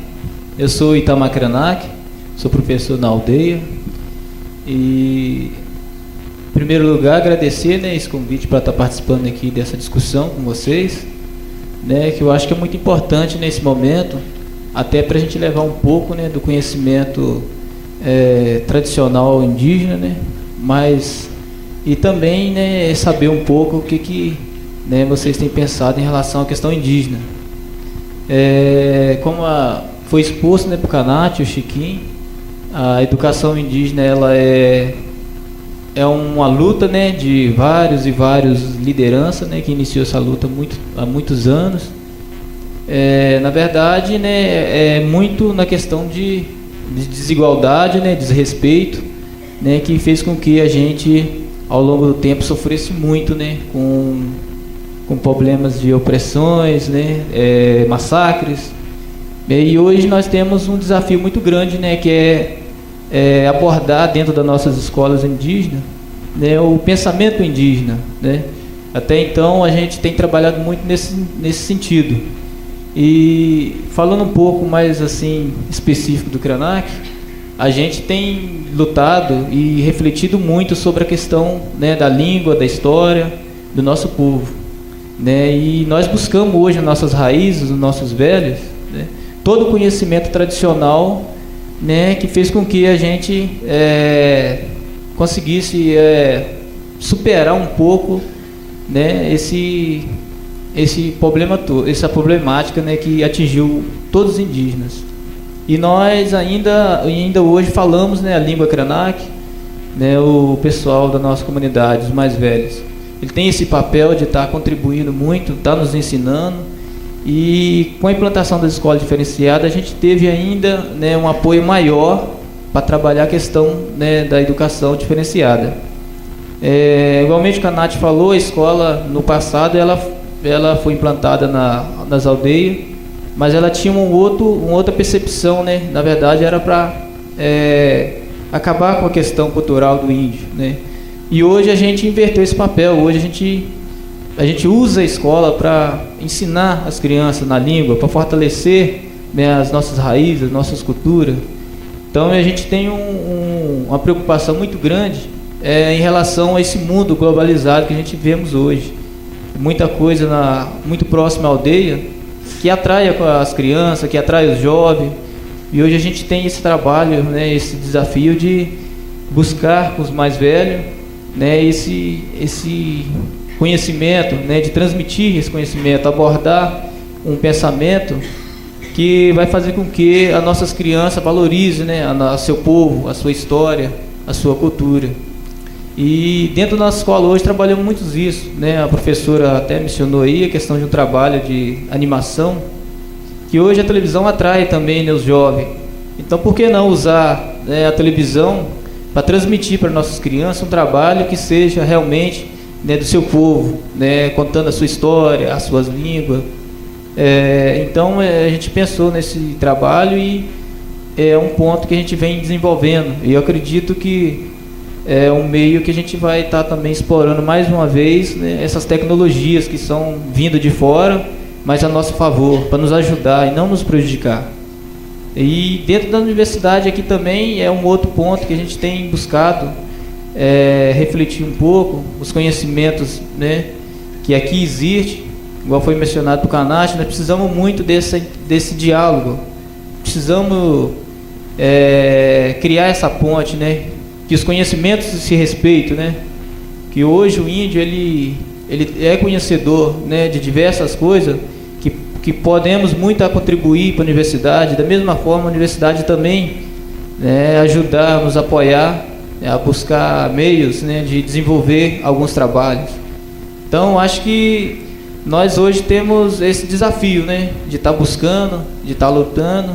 Eu sou Itamar Krenak, sou professor na aldeia. E, em primeiro lugar, agradecer, né, esse convite para estar participando aqui dessa discussão com vocês, né, que eu acho que é muito importante nesse momento, até para a gente levar um pouco, né, do conhecimento tradicional indígena, né, mas e também, né, saber um pouco o que né, vocês têm pensado em relação à questão indígena. Como foi exposto, né, para o Canate, o Chiquinho, a educação indígena ela é uma luta, né, de vários lideranças, né, que iniciou essa luta há muitos anos, na verdade, né, é muito na questão de desigualdade, né, desrespeito, né, que fez com que a gente, ao longo do tempo, sofresse muito, né, com problemas de opressões, né, massacres. E hoje nós temos um desafio muito grande, né, que é abordar dentro das nossas escolas indígenas, né, o pensamento indígena, né. Até então a gente tem trabalhado muito nesse sentido. E falando um pouco mais assim específico do Krenak, a gente tem lutado e refletido muito sobre a questão, né, da língua, da história do nosso povo, né, e nós buscamos hoje nas nossas raízes, nos nossos velhos, né, todo o conhecimento tradicional, né, que fez com que a gente conseguisse superar um pouco, né, esse problema todo, essa problemática, né, que atingiu todos os indígenas. E nós ainda hoje falamos, né, a língua Krenak, né, o pessoal da nossa comunidade, os mais velhos. Ele tem esse papel de estar contribuindo muito, está nos ensinando. E com a implantação das escolas diferenciadas, a gente teve ainda, né, um apoio maior para trabalhar a questão, né, da educação diferenciada. Igualmente o que a Nath falou, a escola no passado ela foi implantada nas aldeias, mas ela tinha uma outra percepção, né? Na verdade era para acabar com a questão cultural do índio, né? E hoje a gente inverteu esse papel. Hoje a gente usa a escola para ensinar as crianças na língua, para fortalecer, né, as nossas raízes, as nossas culturas. Então a gente tem uma preocupação muito grande em relação a esse mundo globalizado que a gente vemos hoje. Muita coisa muito próxima à aldeia que atrai as crianças, que atrai os jovens. E hoje a gente tem esse trabalho, né, esse desafio de buscar com os mais velhos, né, esse conhecimento, né, de transmitir esse conhecimento, abordar um pensamento que vai fazer com que as nossas crianças valorizem, né, a seu povo, a sua história, a sua cultura. E dentro da nossa escola hoje trabalhamos muito isso, né? A professora até mencionou aí a questão de um trabalho de animação, que hoje a televisão atrai também, né, os jovens. Então por que não usar, né, a televisão para transmitir para nossas crianças um trabalho que seja realmente, né, do seu povo, né, contando a sua história, as suas línguas. Então a gente pensou nesse trabalho e é um ponto que a gente vem desenvolvendo. E eu acredito que é um meio que a gente vai estar também explorando mais uma vez, né, essas tecnologias que são vindo de fora, mas a nosso favor, para nos ajudar e não nos prejudicar. E dentro da universidade aqui também é um outro ponto que a gente tem buscado refletir um pouco os conhecimentos, né, que aqui existe, igual foi mencionado por Kanashi. Nós precisamos muito desse diálogo, precisamos criar essa ponte, né, que os conhecimentos se respeitem, né, que hoje o índio ele é conhecedor, né, de diversas coisas que podemos muito a contribuir para a universidade. Da mesma forma a universidade também, né, ajudar, nos apoiar, a buscar meios, né, de desenvolver alguns trabalhos. Então acho que nós hoje temos esse desafio, né, de estar buscando, de estar lutando,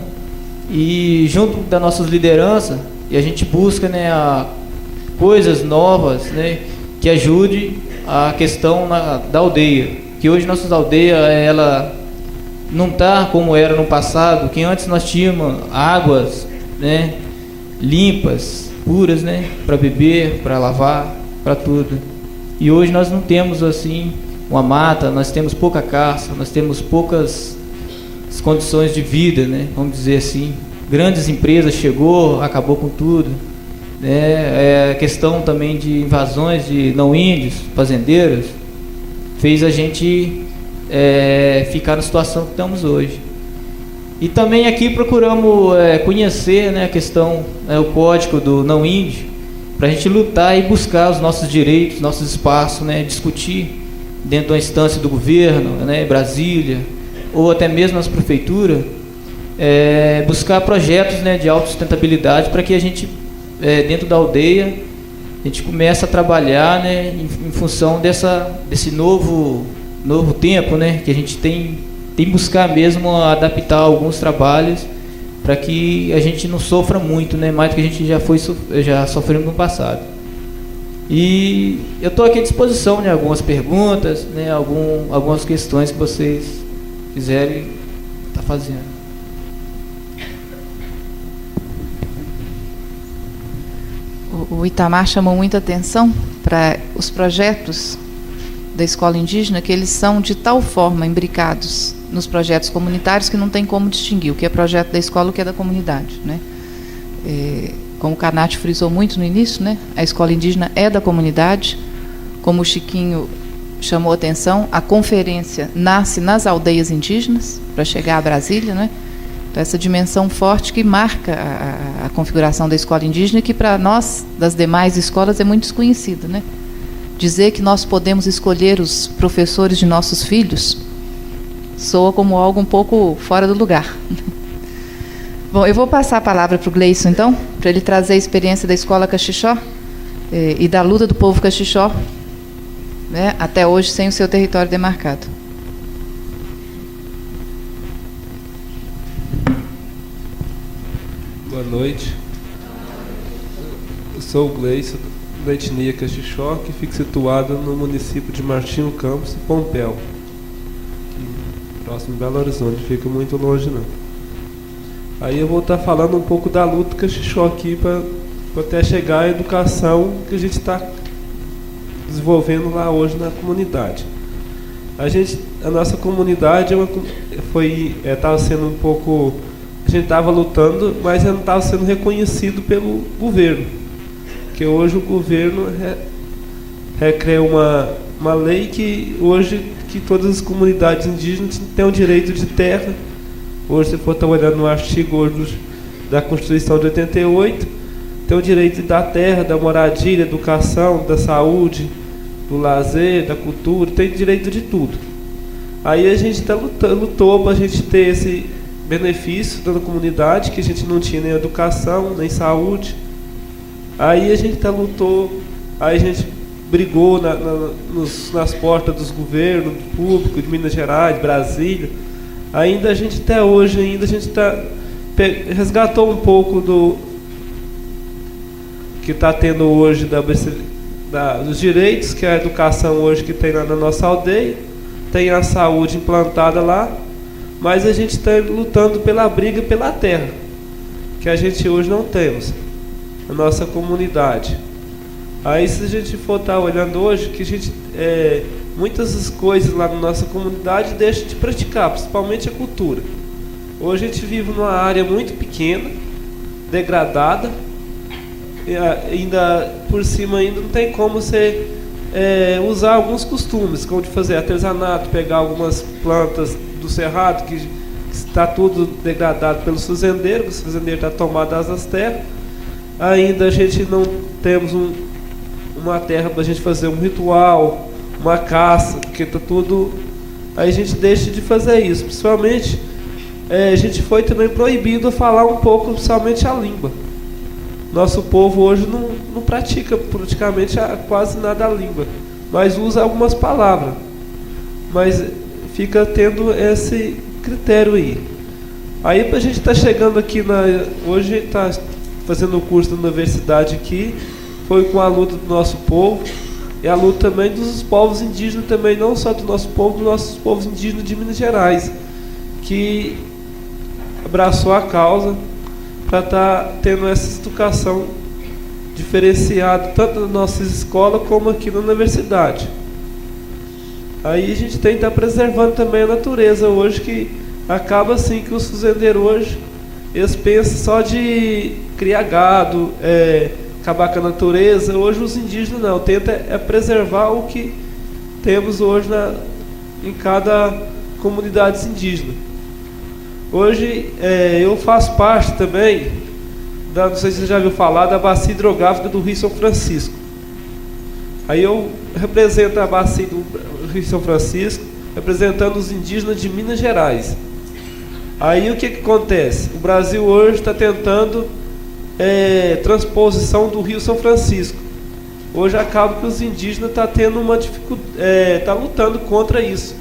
e junto das nossas lideranças, e a gente busca, né, coisas novas, né, que ajude a questão da aldeia, que hoje nossas aldeias ela não está como era no passado, que antes nós tínhamos águas, né, limpas, puras, né, para beber, para lavar, para tudo. E hoje nós não temos assim uma mata, nós temos pouca caça, nós temos poucas condições de vida, né, vamos dizer assim. Grandes empresas chegou, acabou com tudo, né? A questão também de invasões de não índios, fazendeiros, fez a gente ficar na situação que estamos hoje. E também aqui procuramos conhecer, né, a questão, o código do não índio, para a gente lutar e buscar os nossos direitos, nossos espaços, né, discutir dentro da instância do governo, né, Brasília, ou até mesmo nas prefeituras, buscar projetos, né, de autossustentabilidade para que a gente, dentro da aldeia, a gente comece a trabalhar, né, em função desse novo tempo, né, que a gente tem tem que buscar mesmo adaptar alguns trabalhos para que a gente não sofra muito, né? Mais do que a gente já sofreu no passado. E eu estou aqui à disposição, né? Algumas perguntas, né? Algumas questões que vocês quiserem estar fazendo. O Itamar chamou muita atenção para os projetos da escola indígena, que eles são de tal forma imbricados nos projetos comunitários que não tem como distinguir o que é projeto da escola e o que é da comunidade, né? Como o Canati frisou muito no início, né? A escola indígena é da comunidade. Como o Chiquinho chamou atenção, a conferência nasce nas aldeias indígenas para chegar a Brasília, né? Então, essa dimensão forte que marca a configuração da escola indígena e que para nós, das demais escolas, é muito desconhecida, né? Dizer que nós podemos escolher os professores de nossos filhos soa como algo um pouco fora do lugar. Bom, eu vou passar a palavra para o Gleison, então, para ele trazer a experiência da escola Caxixó e da luta do povo Caxixó, né, até hoje sem o seu território demarcado. Boa noite. Eu sou o Gleison, da etnia Caxixó, que fica situada no município de Martinho Campos e Pompéu, próximo de Belo Horizonte, fica muito longe não. Aí eu vou estar falando um pouco da luta Caxixó aqui para até chegar à educação que a gente está desenvolvendo lá hoje na comunidade. A nossa comunidade estava sendo um pouco, a gente estava lutando, mas não estava sendo reconhecido pelo governo, porque hoje o governo recriou uma lei que hoje que todas as comunidades indígenas têm o direito de terra. Hoje, se for estar olhando no artigo hoje da Constituição de 88, tem o direito de dar terra, da moradia, da educação, da saúde, do lazer, da cultura, tem direito de tudo. Aí a gente lutou para a gente ter esse benefício da comunidade, que a gente não tinha nem educação, nem saúde. Aí a gente lutou, aí a gente brigou nas portas dos governos públicos de Minas Gerais, Brasília. Ainda a gente, até hoje, a gente resgatou um pouco do que está tendo hoje dos direitos, que é a educação hoje que tem lá na nossa aldeia, tem a saúde implantada lá, mas a gente está lutando pela briga pela terra, que a gente hoje não temos, a nossa comunidade. Aí, se a gente for estar olhando hoje, que a gente muitas das coisas lá na nossa comunidade deixam de praticar, principalmente a cultura. Hoje a gente vive numa área muito pequena, degradada, e ainda por cima ainda não tem como você usar alguns costumes, como de fazer artesanato, pegar algumas plantas do cerrado que está tudo degradado pelos fazendeiros, os fazendeiros estão tomados das terras. Ainda a gente não temos uma terra para a gente fazer um ritual, uma caça, porque está tudo. Aí a gente deixa de fazer isso. Principalmente, a gente foi também proibido a falar um pouco, principalmente a língua. Nosso povo hoje não pratica praticamente quase nada a língua, mas usa algumas palavras. Mas fica tendo esse critério aí. Aí a gente está chegando aqui, hoje a gente está fazendo o curso da universidade aqui, foi com a luta do nosso povo e a luta também dos povos indígenas também, não só do nosso povo, dos nossos povos indígenas de Minas Gerais, que abraçou a causa para estar tendo essa educação diferenciada, tanto nas nossas escolas como aqui na universidade. Aí a gente tem que estar preservando também a natureza hoje, que acaba assim que os fazendeiros hoje, eles pensam só de criar gado, acabar com a natureza. Hoje os indígenas não, tenta preservar o que temos hoje em cada comunidade indígena. Hoje eu faço parte também, não sei se você já ouviu falar, da bacia hidrográfica do Rio São Francisco. Aí eu represento a bacia do Rio São Francisco, representando os indígenas de Minas Gerais. Aí o que acontece? O Brasil hoje está tentando transposição do Rio São Francisco. Hoje acaba que os indígenas estão tendo uma dificuldade, está lutando contra isso.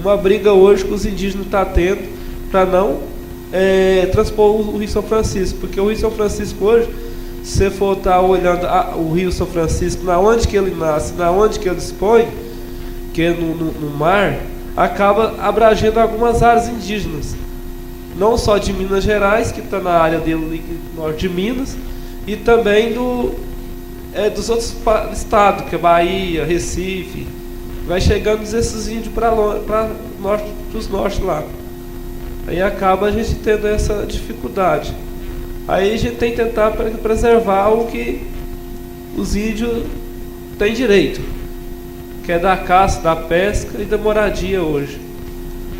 uma briga hoje que os indígenas estão tendo para não transpor o Rio São Francisco, porque o Rio São Francisco hoje, se você for estar olhando o Rio São Francisco, na onde que ele nasce, na onde que ele dispõe, que é no mar, acaba abrangendo algumas áreas indígenas, não só de Minas Gerais, que está na área dele norte de Minas, e também dos outros estados, que é Bahia, Recife, vai chegando esses índios para os norte lá. Aí acaba a gente tendo essa dificuldade. Aí a gente tem que tentar preservar o que os índios têm direito, que é da caça, da pesca e da moradia hoje.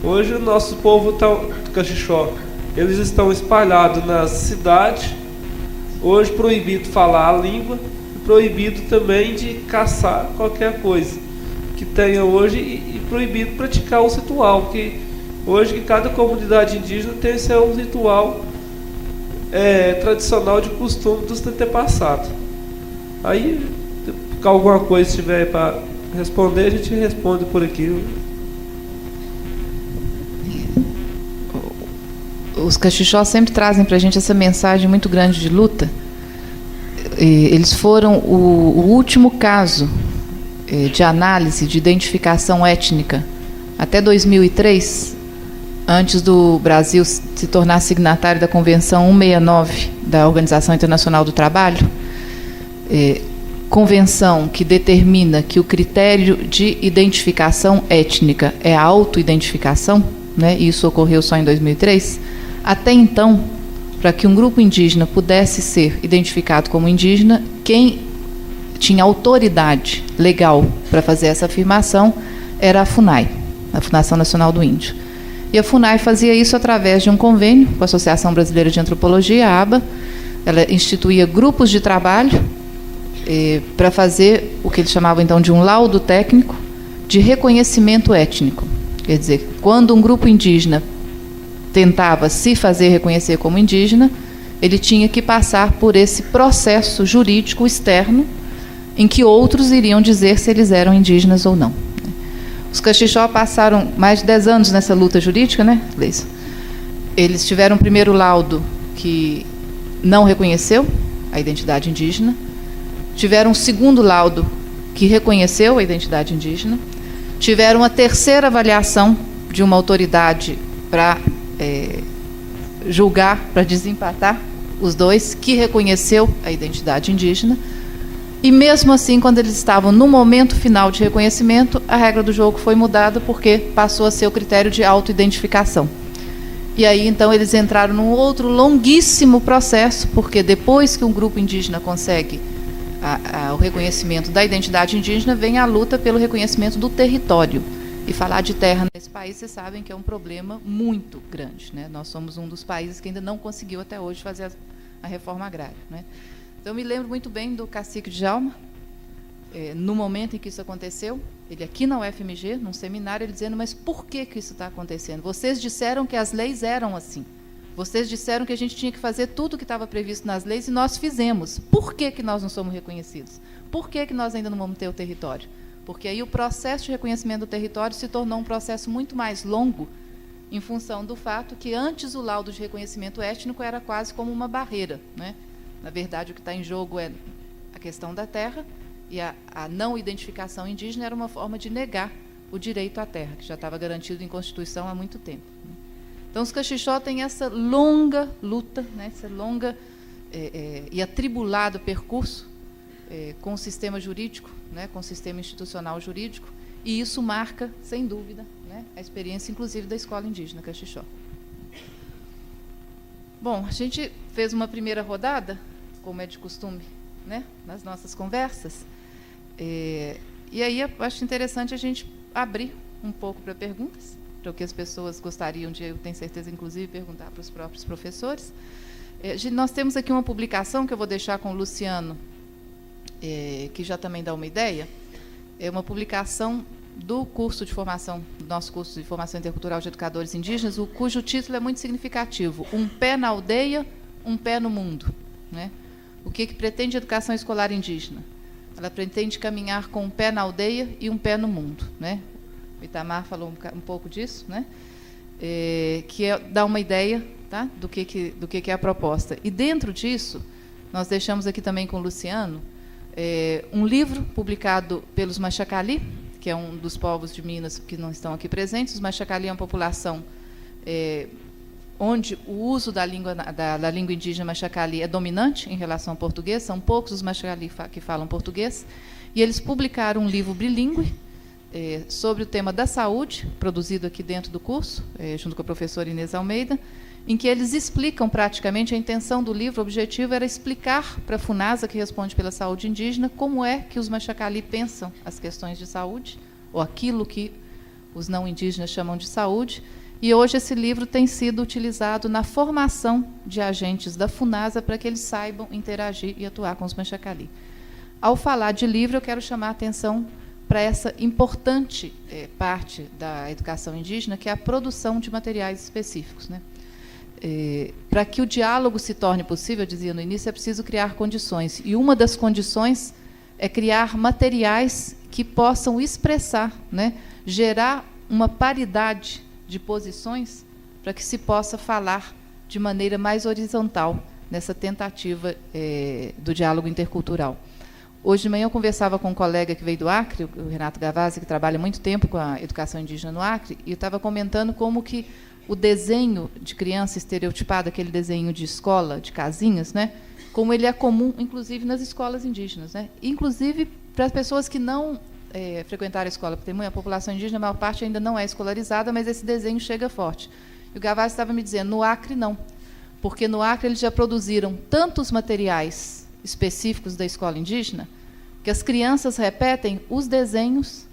Hoje o nosso povo do Cachixó, eles estão espalhados nas cidades, hoje proibido falar a língua, e proibido também de caçar qualquer coisa que tenha hoje, e proibido praticar o ritual, porque hoje que cada comunidade indígena tem seu ritual tradicional de costume dos antepassados. Aí, se alguma coisa tiver para responder, a gente responde por aqui. Os Cachixós sempre trazem para a gente essa mensagem muito grande de luta. Eles foram o último caso de análise de identificação étnica até 2003, antes do Brasil se tornar signatário da Convenção 169 da Organização Internacional do Trabalho, convenção que determina que o critério de identificação étnica é a autoidentificação, né? Isso ocorreu só em 2003. Até então, para que um grupo indígena pudesse ser identificado como indígena, quem tinha autoridade legal para fazer essa afirmação era a FUNAI, a Fundação Nacional do Índio. E a FUNAI fazia isso através de um convênio com a Associação Brasileira de Antropologia, a ABA. Ela instituía grupos de trabalho para fazer o que eles chamavam então de um laudo técnico de reconhecimento étnico. Quer dizer, quando um grupo indígena tentava se fazer reconhecer como indígena, ele tinha que passar por esse processo jurídico externo em que outros iriam dizer se eles eram indígenas ou não. Os Cachixó passaram mais de 10 anos nessa luta jurídica, né, Leison? Eles tiveram um primeiro laudo que não reconheceu a identidade indígena, tiveram um segundo laudo que reconheceu a identidade indígena, tiveram uma terceira avaliação de uma autoridade para julgar, para desempatar os dois, que reconheceu a identidade indígena. E mesmo assim, quando eles estavam no momento final de reconhecimento, a regra do jogo foi mudada, porque passou a ser o critério de autoidentificação. E aí, então, eles entraram num outro longuíssimo processo, porque depois que um grupo indígena consegue o reconhecimento da identidade indígena, vem a luta pelo reconhecimento do território. E falar de terra nesse país, vocês sabem que é um problema muito grande, né? Nós somos um dos países que ainda não conseguiu até hoje fazer a reforma agrária, né? Então, eu me lembro muito bem do cacique Djalma, no momento em que isso aconteceu, ele aqui na UFMG, num seminário, ele dizendo: mas por que isso está acontecendo? Vocês disseram que as leis eram assim. Vocês disseram que a gente tinha que fazer tudo o que estava previsto nas leis e nós fizemos. Por que nós não somos reconhecidos? Por que nós ainda não vamos ter o território? Porque aí o processo de reconhecimento do território se tornou um processo muito mais longo, em função do fato que antes o laudo de reconhecimento étnico era quase como uma barreira, né? Na verdade, o que está em jogo é a questão da terra, e a não identificação indígena era uma forma de negar o direito à terra, que já estava garantido em Constituição há muito tempo. Então, os Cachixó têm essa longa luta, né, esse longa e atribulado percurso com o sistema jurídico, né, com o sistema institucional jurídico, e isso marca, sem dúvida, né, a experiência, inclusive, da Escola Indígena Cachixó. Bom, a gente fez uma primeira rodada, como é de costume, né, nas nossas conversas, e aí eu acho interessante a gente abrir um pouco para perguntas, para o que as pessoas gostariam de, eu tenho certeza, inclusive, perguntar para os próprios professores. Nós temos aqui uma publicação que eu vou deixar com o Luciano, que já também dá uma ideia. É uma publicação do curso de formação, do nosso curso de formação intercultural de educadores indígenas, cujo título é muito significativo: Um pé na aldeia, um pé no mundo, né? O que pretende a educação escolar indígena? Ela pretende caminhar com um pé na aldeia e um pé no mundo, né? o Itamar falou um pouco disso, né? Que é dar uma ideia, tá? do que é a proposta. E dentro disso, nós deixamos aqui também com o Luciano um livro publicado pelos Machacali, que é um dos povos de Minas que não estão aqui presentes. Os Machacali é uma população onde o uso da língua indígena Machacali é dominante em relação ao português. São poucos os Machacali que falam português. E eles publicaram um livro bilíngue sobre o tema da saúde, produzido aqui dentro do curso, junto com a professora Inês Almeida, em que eles explicam praticamente, a intenção do livro, o objetivo era explicar para a FUNASA, que responde pela saúde indígena, como é que os Machacali pensam as questões de saúde, ou aquilo que os não indígenas chamam de saúde. E hoje esse livro tem sido utilizado na formação de agentes da FUNASA para que eles saibam interagir e atuar com os Machacali. Ao falar de livro, eu quero chamar a atenção para essa importante parte da educação indígena, que é a produção de materiais específicos, né? Para que o diálogo se torne possível, eu dizia no início, é preciso criar condições. E uma das condições é criar materiais que possam expressar, né, gerar uma paridade de posições para que se possa falar de maneira mais horizontal nessa tentativa do diálogo intercultural. Hoje de manhã eu conversava com um colega que veio do Acre, o Renato Gavazzi, que trabalha muito tempo com a educação indígena no Acre, e eu estava comentando como que o desenho de criança estereotipada, aquele desenho de escola, de casinhas, né, como ele é comum, inclusive, nas escolas indígenas, né, inclusive para as pessoas que não frequentaram a escola, porque a população indígena, a maior parte ainda não é escolarizada, mas esse desenho chega forte. E o Gavazzi estava me dizendo, no Acre não, porque no Acre eles já produziram tantos materiais específicos da escola indígena que as crianças repetem os desenhos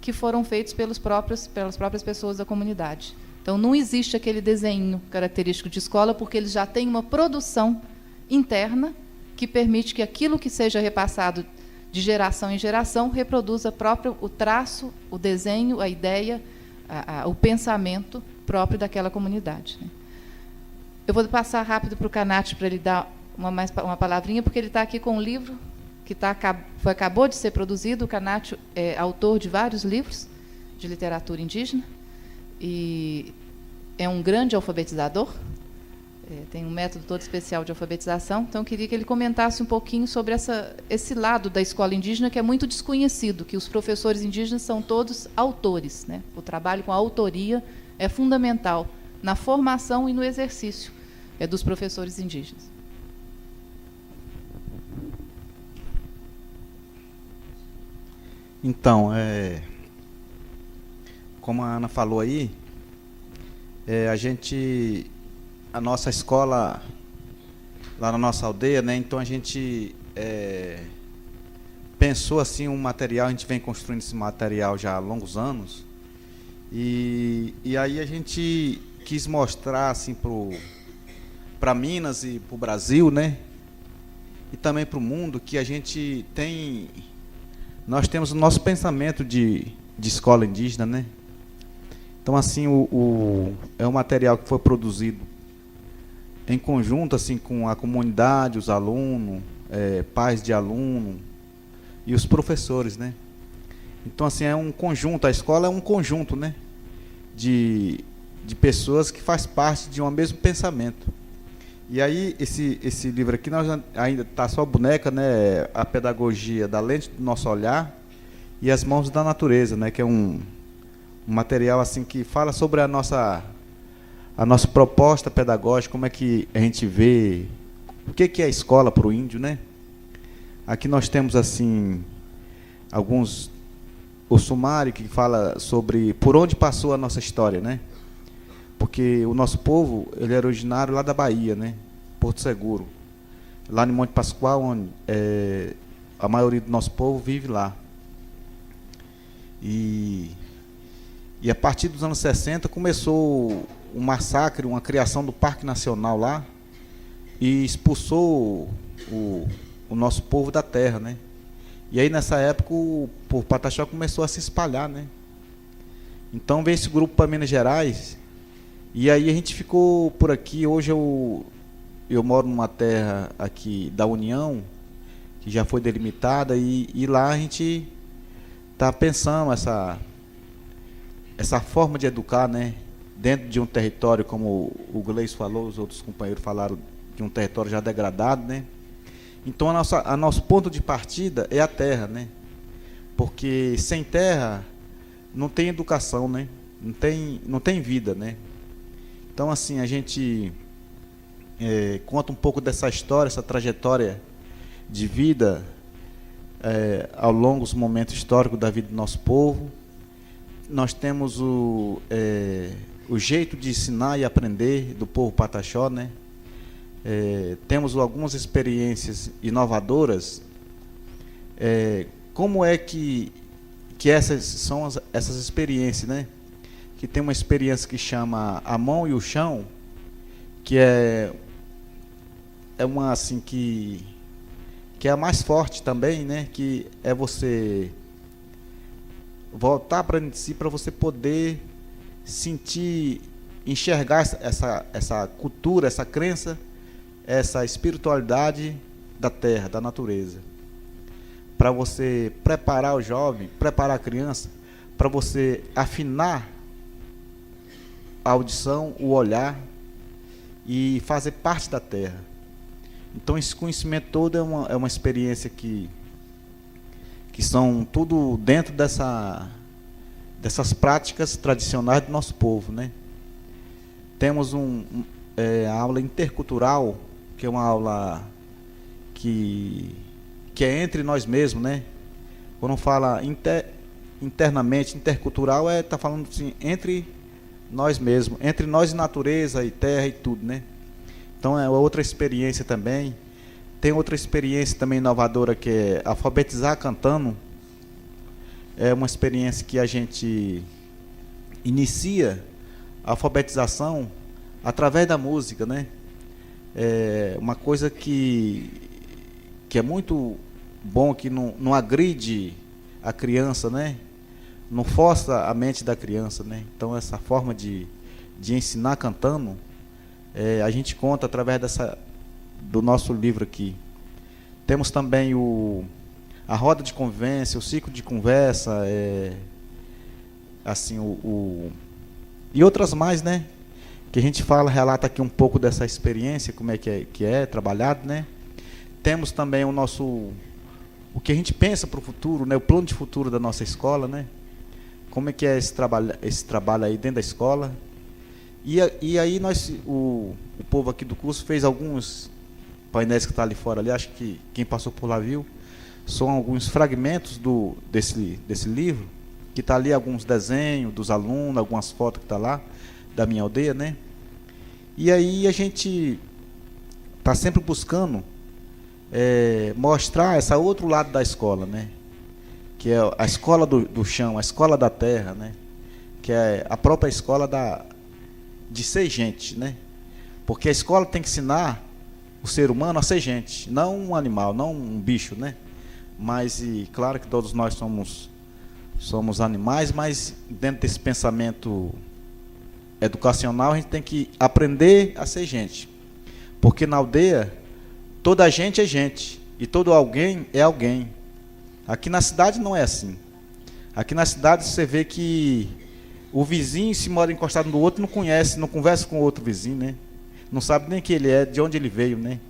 que foram feitos pelas próprias pessoas da comunidade. Então, não existe aquele desenho característico de escola, porque eles já têm uma produção interna que permite que aquilo que seja repassado de geração em geração reproduza o traço, o desenho, a ideia, o pensamento próprio daquela comunidade, né? Eu vou passar rápido para o Canate para ele dar uma palavrinha, porque ele está aqui com um livro que acabou de ser produzido. O Canate é autor de vários livros de literatura indígena e é um grande alfabetizador, tem um método todo especial de alfabetização. Então, eu queria que ele comentasse um pouquinho sobre esse lado da escola indígena, que é muito desconhecido, que os professores indígenas são todos autores, né? O trabalho com a autoria é fundamental na formação e no exercício dos professores indígenas. Então, como a Ana falou aí, a nossa escola, lá na nossa aldeia, né, então a gente pensou assim um material, a gente vem construindo esse material já há longos anos, e aí a gente quis mostrar assim para Minas e para o Brasil, né, e também para o mundo, que a gente nós temos o nosso pensamento de escola indígena, né? Então, assim, é um material que foi produzido em conjunto, assim, com a comunidade, os alunos, pais de aluno e os professores, né? Então, assim, é um conjunto, a escola é um conjunto, né? De pessoas que faz parte de um mesmo pensamento. E aí, esse livro aqui, nós ainda está só a boneca, né? A pedagogia da lente do nosso olhar e as mãos da natureza, né? Que é um material assim que fala sobre a nossa proposta pedagógica, como é que a gente vê, o que é a escola para o índio, né? Aqui nós temos assim o sumário que fala sobre por onde passou a nossa história, né? Porque o nosso povo, ele era originário lá da Bahia, né? Porto Seguro. Lá no Monte Pascoal, onde a maioria do nosso povo vive lá. E a partir dos anos 60 começou um massacre, uma criação do Parque Nacional lá, e expulsou o nosso povo da terra, né? E aí nessa época o povo Pataxó começou a se espalhar, né? Então veio esse grupo para Minas Gerais. E aí a gente ficou por aqui. Hoje eu moro numa terra aqui da União, que já foi delimitada, e lá a gente está pensando essa forma de educar, né, dentro de um território, como o Gleison falou, os outros companheiros falaram, de um território já degradado, né? Então a nosso ponto de partida é a terra, né? Porque sem terra não tem educação, né? Não tem vida, né? Então, assim, a gente conta um pouco dessa história, essa trajetória de vida ao longo dos momentos históricos da vida do nosso povo. Nós temos o jeito de ensinar e aprender do povo Pataxó, né? Temos algumas experiências inovadoras. Como é que essas são essas experiências, né? Que tem uma experiência que chama A Mão e o Chão, que é uma assim que é a mais forte também, né? Que é você voltar para si, para você poder sentir, enxergar essa cultura, essa crença, essa espiritualidade da terra, da natureza, para você preparar o jovem, preparar a criança, para você afinar a audição, o olhar e fazer parte da terra. Então esse conhecimento todo é uma experiência que são tudo dentro dessas práticas tradicionais do nosso povo, né? Temos a aula intercultural, que é uma aula que é entre nós mesmos, né? Quando fala internamente, intercultural, está falando assim, entre nós mesmos, entre nós e natureza e terra e tudo, né? Então é outra experiência também. Tem outra experiência também inovadora, que é alfabetizar cantando. É uma experiência que a gente inicia a alfabetização através da música, né? É uma coisa que é muito bom, que não agride a criança, né? Não força a mente da criança, né? Então essa forma de ensinar cantando, a gente conta através do nosso livro aqui. Temos também a roda de convivência, o ciclo de conversa, assim, e outras mais, né? Que a gente relata aqui um pouco dessa experiência, como é que é trabalhado, né? Temos também o que a gente pensa para o futuro, né? O plano de futuro da nossa escola, né? Como é que é esse trabalho aí dentro da escola. E aí o povo aqui do curso fez alguns painéis que estão ali fora, ali, acho que quem passou por lá viu, são alguns fragmentos desse livro, que está ali alguns desenhos dos alunos, algumas fotos que está lá, da minha aldeia, né? E aí a gente está sempre buscando mostrar esse outro lado da escola, né? Que é a escola do chão, a escola da terra, né? Que é a própria escola de ser gente, né? Porque a escola tem que ensinar o ser humano a ser gente, não um animal, não um bicho, né? Mas, claro que todos nós somos animais, mas dentro desse pensamento educacional a gente tem que aprender a ser gente. Porque na aldeia, toda gente é gente, e todo alguém é alguém. Aqui na cidade não é assim. Aqui na cidade você vê que o vizinho, se mora encostado no outro, não conhece, não conversa com o outro vizinho, né? Não sabe nem quem ele é, de onde ele veio, né?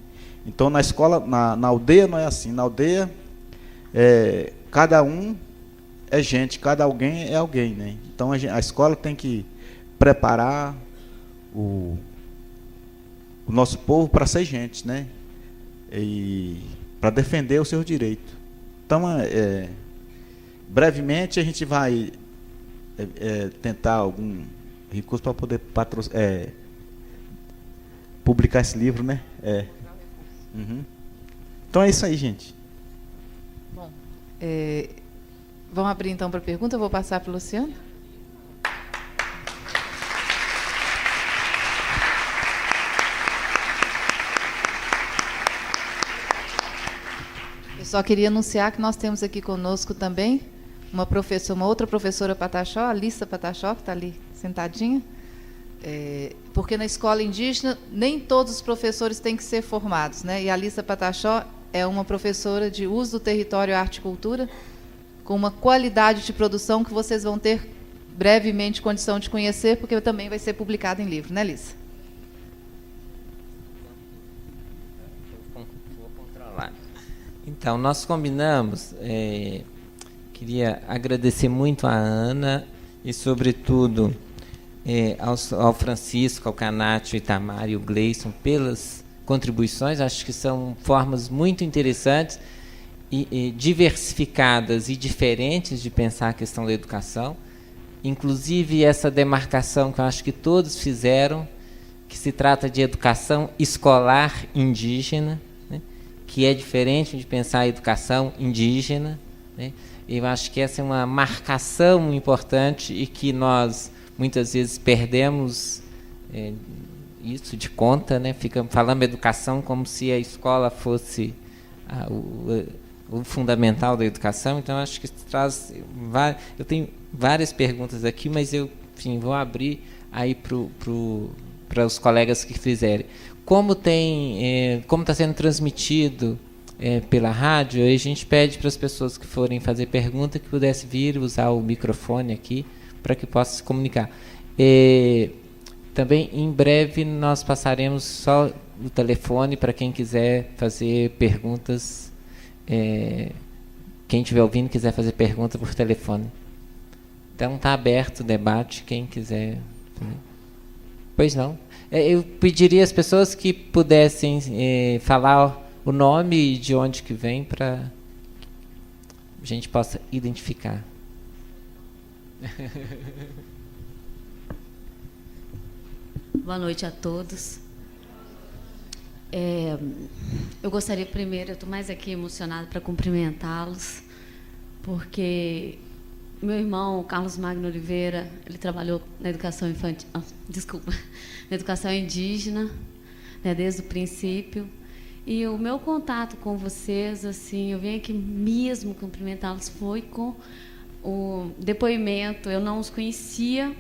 Então na escola, na aldeia não é assim. Na aldeia, cada um é gente, cada alguém é alguém, né? Então a escola tem que preparar o nosso povo para ser gente, né? E para defender os seus direitos. Então, brevemente a gente vai tentar algum recurso para poder publicar esse livro, né? Uhum. Então é isso aí, gente. Bom, vamos abrir então para pergunta. Eu vou passar para o Luciano. Eu só queria anunciar que nós temos aqui conosco também uma outra professora Pataxó, a Alissa Pataxó, que está ali sentadinha, porque na escola indígena nem todos os professores têm que ser formados, né? E a Alissa Pataxó é uma professora de uso do território, arte e cultura, com uma qualidade de produção que vocês vão ter brevemente condição de conhecer, porque também vai ser publicado em livro, né, Lisa? Vou controlar. Então, nós combinamos, queria agradecer muito a Ana e, sobretudo, ao Francisco, ao Canato, ao Itamar e ao Gleison pelas contribuições. Acho que são formas muito interessantes e diversificadas e diferentes de pensar a questão da educação. Inclusive essa demarcação que eu acho que todos fizeram, que se trata de educação escolar indígena, né, que é diferente de pensar a educação indígena, né. Eu acho que essa é uma marcação importante e que nós muitas vezes perdemos isso de conta, né? Ficamos falando educação como se a escola fosse o fundamental da educação. Então, acho que traz... Eu tenho várias perguntas aqui, mas eu, enfim, vou abrir aí para os colegas que fizerem. Como está sendo transmitido pela rádio, aí a gente pede para as pessoas que forem fazer pergunta que pudessem vir usar o microfone aqui para que possa se comunicar. Também, em breve, nós passaremos só o telefone para quem quiser fazer perguntas. Quem estiver ouvindo quiser fazer pergunta por telefone. Então, está aberto o debate, quem quiser. Pois não. Eu pediria às pessoas que pudessem falar o nome e de onde que vem para a gente possa identificar. Boa noite a todos. Eu gostaria primeiro, eu estou mais aqui emocionada para cumprimentá-los, porque meu irmão, Carlos Magno Oliveira, ele trabalhou na educação infantil, na educação indígena, né, desde o princípio. E o meu contato com vocês, assim, eu venho aqui mesmo cumprimentá-los, foi com o depoimento. Eu não os conhecia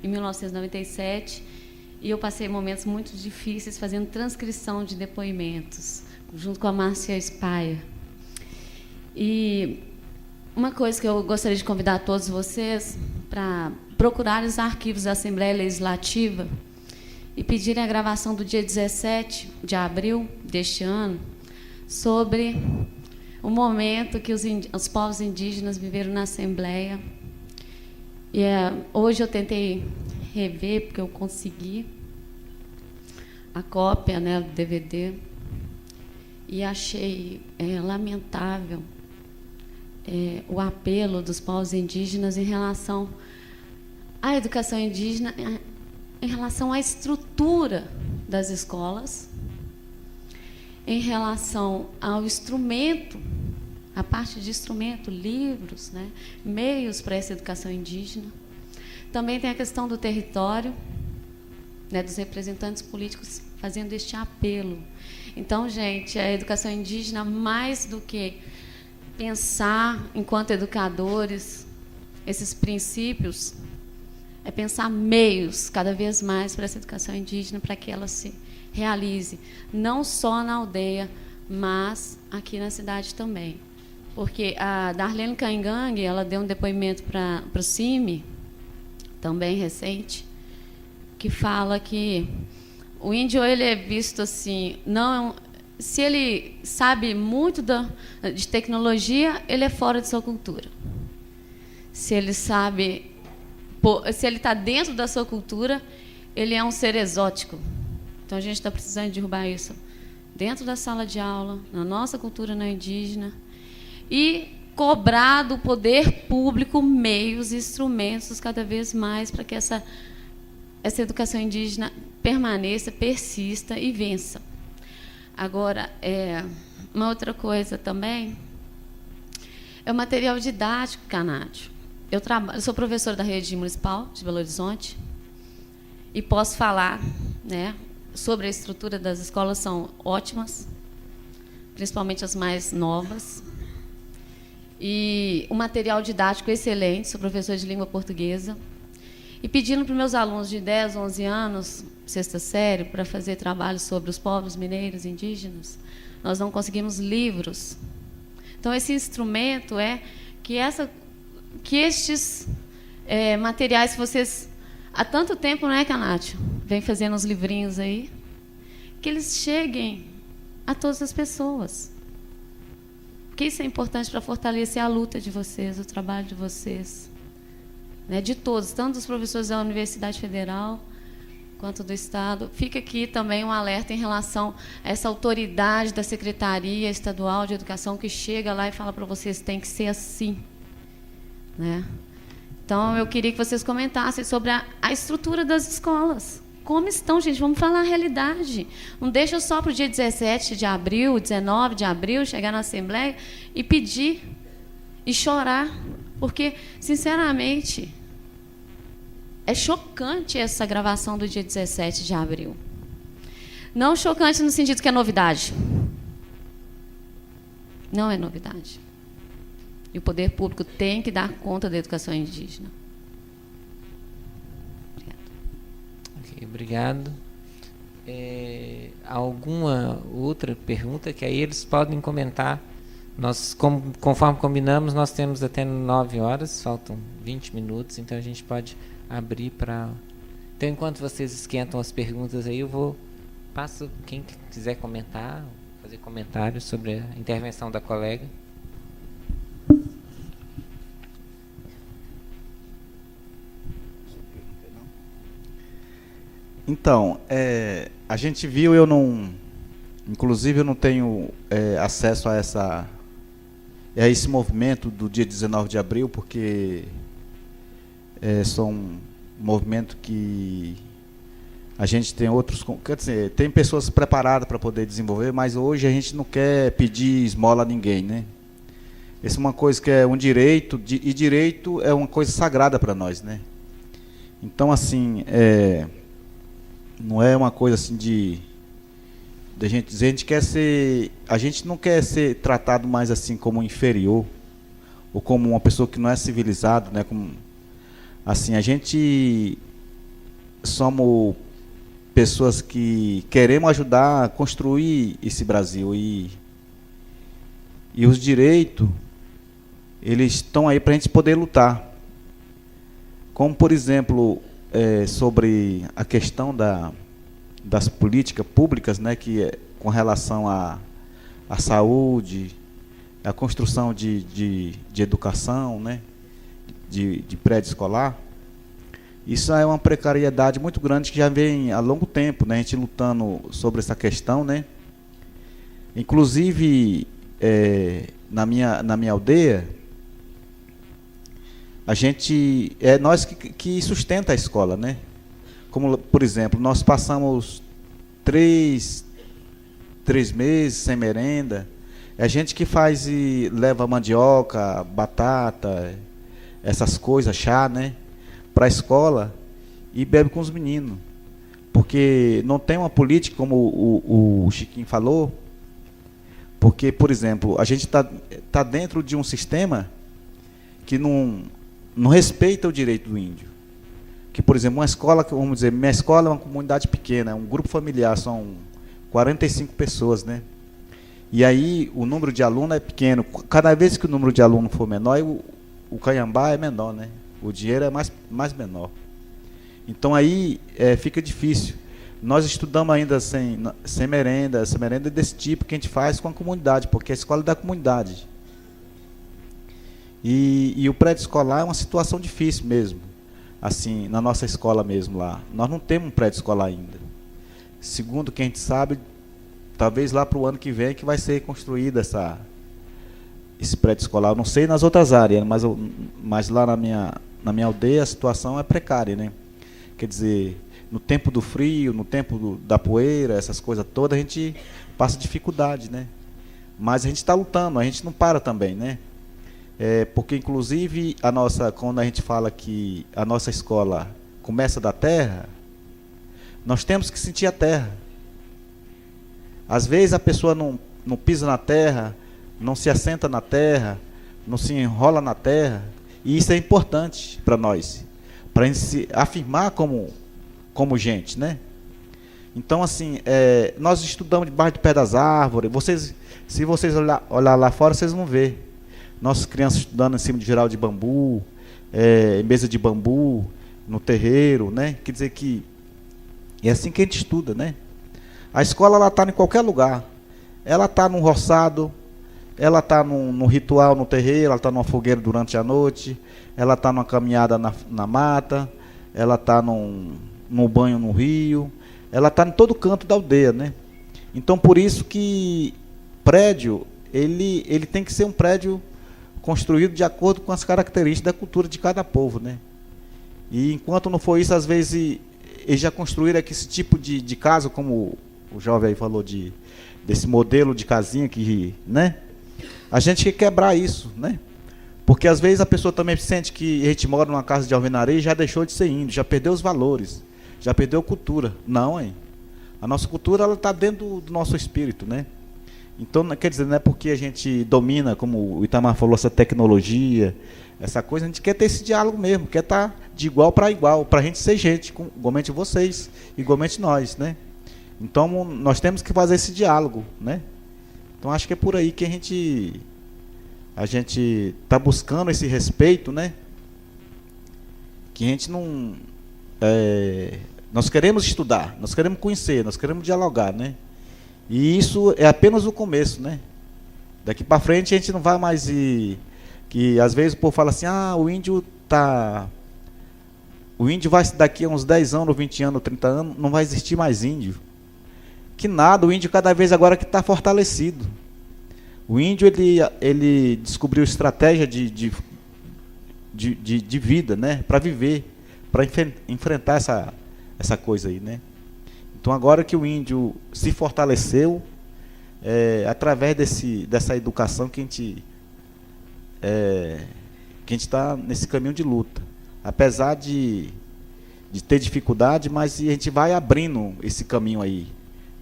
em 1997 e eu passei momentos muito difíceis fazendo transcrição de depoimentos, junto com a Márcia Spaia. E uma coisa que eu gostaria de convidar todos vocês para procurar os arquivos da Assembleia Legislativa e pedirem a gravação do dia 17 de abril deste ano sobre o momento que os povos indígenas viveram na Assembleia. E hoje eu tentei rever, porque eu consegui a cópia, né, do DVD, e achei lamentável o apelo dos povos indígenas em relação à educação indígena, em relação à estrutura das escolas, em relação ao instrumento, a parte de instrumento, livros, né, meios para essa educação indígena. Também tem a questão do território, né, dos representantes políticos fazendo este apelo. Então, gente, a educação indígena, mais do que pensar, enquanto educadores, esses princípios, é pensar meios cada vez mais para essa educação indígena, para que ela se realize, não só na aldeia, mas aqui na cidade também. Porque a Darlene Caingangue, ela deu um depoimento para o CIMI, também recente, que fala que o índio, ele é visto assim, não, se ele sabe muito de tecnologia, ele é fora de sua cultura. Se ele sabe, se ele está dentro da sua cultura, ele é um ser exótico. Então a gente está precisando derrubar isso dentro da sala de aula, na nossa cultura não indígena, e cobrar do poder público meios e instrumentos cada vez mais para que essa educação indígena permaneça, persista e vença. Agora, uma outra coisa também é o material didático canádio. Eu sou professora da rede municipal de Belo Horizonte e posso falar, né, sobre a estrutura das escolas, são ótimas, principalmente as mais novas. E o material didático excelente, sou professora de língua portuguesa. E pedindo para os meus alunos de 10, 11 anos, sexta série, para fazer trabalho sobre os povos mineiros indígenas, nós não conseguimos livros. Então, esse instrumento é que estes materiais que vocês, há tanto tempo, né, Canátio, vem fazendo uns livrinhos aí, que eles cheguem a todas as pessoas. Porque isso é importante para fortalecer a luta de vocês, o trabalho de vocês, né, de todos, tanto dos professores da Universidade Federal quanto do Estado. Fica aqui também um alerta em relação a essa autoridade da Secretaria Estadual de Educação que chega lá e fala para vocês, tem que ser assim, né? Então, eu queria que vocês comentassem sobre a estrutura das escolas. Como estão, gente? Vamos falar a realidade. Não deixa só para o dia 17 de abril, 19 de abril, chegar na Assembleia e pedir e chorar. Porque, sinceramente, é chocante essa gravação do dia 17 de abril. Não chocante no sentido que é novidade. Não é novidade. E o poder público tem que dar conta da educação indígena. Obrigado. Alguma outra pergunta que aí eles podem comentar? Nós, conforme combinamos, nós temos até 9 horas, faltam 20 minutos, então a gente pode abrir para... Então, enquanto vocês esquentam as perguntas aí, passo quem quiser comentar, fazer comentários sobre a intervenção da colega. Então, a gente viu, inclusive eu não tenho acesso a esse movimento do dia 19 de abril, porque são um movimento que a gente tem outros, quer dizer, tem pessoas preparadas para poder desenvolver, mas hoje a gente não quer pedir esmola a ninguém, né? Essa é uma coisa que é um direito, e direito é uma coisa sagrada para nós, né? Então, assim, não é uma coisa assim de gente dizer, a gente não quer ser tratado mais assim como inferior, ou como uma pessoa que não é civilizado, né? Como, assim, a gente somos pessoas que queremos ajudar a construir esse Brasil, e os direitos, eles estão aí para a gente poder lutar. Como, por exemplo, sobre a questão das políticas públicas, né, que com relação à saúde, à construção de educação, né, de pré-escolar, isso é uma precariedade muito grande que já vem há longo tempo, né, a gente lutando sobre essa questão, né. Inclusive, na minha aldeia, a gente, nós que sustenta a escola, né? Como, por exemplo, nós passamos 3 meses sem merenda. É a gente que faz e leva mandioca, batata, essas coisas, chá, né? Para a escola e bebe com os meninos. Porque não tem uma política, como o Chiquinho falou, porque, por exemplo, a gente tá dentro de um sistema que não respeita o direito do índio. Que, por exemplo, uma escola, vamos dizer, minha escola é uma comunidade pequena, é um grupo familiar, são 45 pessoas, né? E aí o número de alunos é pequeno. Cada vez que o número de alunos for menor, o canhambá é menor, né? O dinheiro é mais menor. Então aí fica difícil. Nós estudamos ainda sem merenda, essa merenda desse tipo que a gente faz com a comunidade, porque a escola é da comunidade. E o pré-escolar é uma situação difícil mesmo, assim, na nossa escola mesmo lá. Nós não temos um pré-escolar ainda. Segundo quem a gente sabe, talvez lá para o ano que vem que vai ser construída esse pré-escolar. Eu não sei nas outras áreas, mas lá na minha aldeia a situação é precária, né? Quer dizer, no tempo do frio, no tempo da poeira, essas coisas todas, a gente passa dificuldade, né? Mas a gente está lutando, a gente não para também, né? Porque, inclusive, quando a gente fala que a nossa escola começa da terra, nós temos que sentir a terra. Às vezes a pessoa não pisa na terra, não se assenta na terra, não se enrola na terra, e isso é importante para nós, para a gente se afirmar como gente, né? Então, assim, nós estudamos debaixo de pé das árvores. Se vocês olhar lá fora, vocês vão ver. Nossas crianças estudando em cima de geral de bambu, mesa de bambu, no terreiro, né? Quer dizer que é assim que a gente estuda, né? A escola, ela está em qualquer lugar. Ela está num roçado, ela está num ritual no terreiro, ela está numa fogueira durante a noite, ela está numa caminhada na mata, ela está num banho no rio, ela está em todo canto da aldeia, né? Então, por isso que prédio, ele tem que ser um prédio construído de acordo com as características da cultura de cada povo, né? E enquanto não for isso, às vezes, eles já construíram aqui esse tipo de casa, como o jovem aí falou, desse modelo de casinha que, né? A gente quer quebrar isso, né? Porque às vezes a pessoa também sente que a gente mora numa casa de alvenaria e já deixou de ser índio, já perdeu os valores, já perdeu a cultura. Não, hein? A nossa cultura, ela está dentro do nosso espírito, né? Então, quer dizer, não é porque a gente domina, como o Itamar falou, essa tecnologia, essa coisa, a gente quer ter esse diálogo mesmo, quer estar de igual para igual, para a gente ser gente, igualmente vocês, igualmente nós, né? Então, nós temos que fazer esse diálogo, né? Então, acho que é por aí que a gente está buscando esse respeito, né? Que a gente não... nós queremos estudar, nós queremos conhecer, nós queremos dialogar, né? E isso é apenas o começo, né? Daqui para frente a gente não vai mais ir... Que às vezes o povo fala assim, o índio vai daqui a uns 10 anos, 20 anos, 30 anos, não vai existir mais índio. Que nada, o índio cada vez agora que está fortalecido. O índio, ele descobriu estratégia de vida, né? Para viver, para enfrentar essa coisa aí, né? Então, agora que o índio se fortaleceu, através dessa educação que a gente está nesse caminho de luta. Apesar de ter dificuldade, mas a gente vai abrindo esse caminho aí,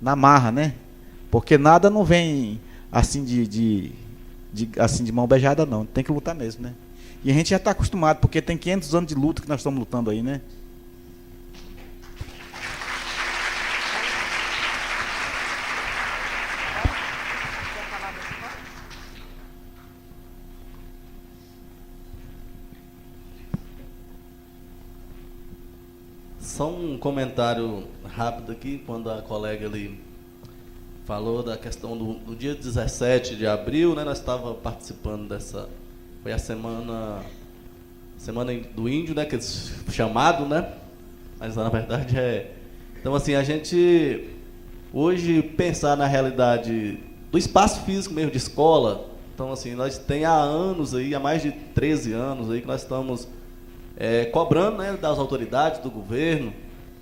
na marra, né? Porque nada não vem assim assim de mão beijada, não. Tem que lutar mesmo, né? E a gente já está acostumado, porque tem 500 anos de luta que nós estamos lutando aí, né? Só um comentário rápido aqui, quando a colega ali falou da questão do dia 17 de abril, né? Nós estávamos participando foi a semana do índio, né? Que chamado, né? Mas na verdade então assim, a gente hoje pensar na realidade do espaço físico mesmo de escola, então assim, nós tem há anos aí, há mais de 13 anos aí que nós estamos cobrando, né, das autoridades, do governo,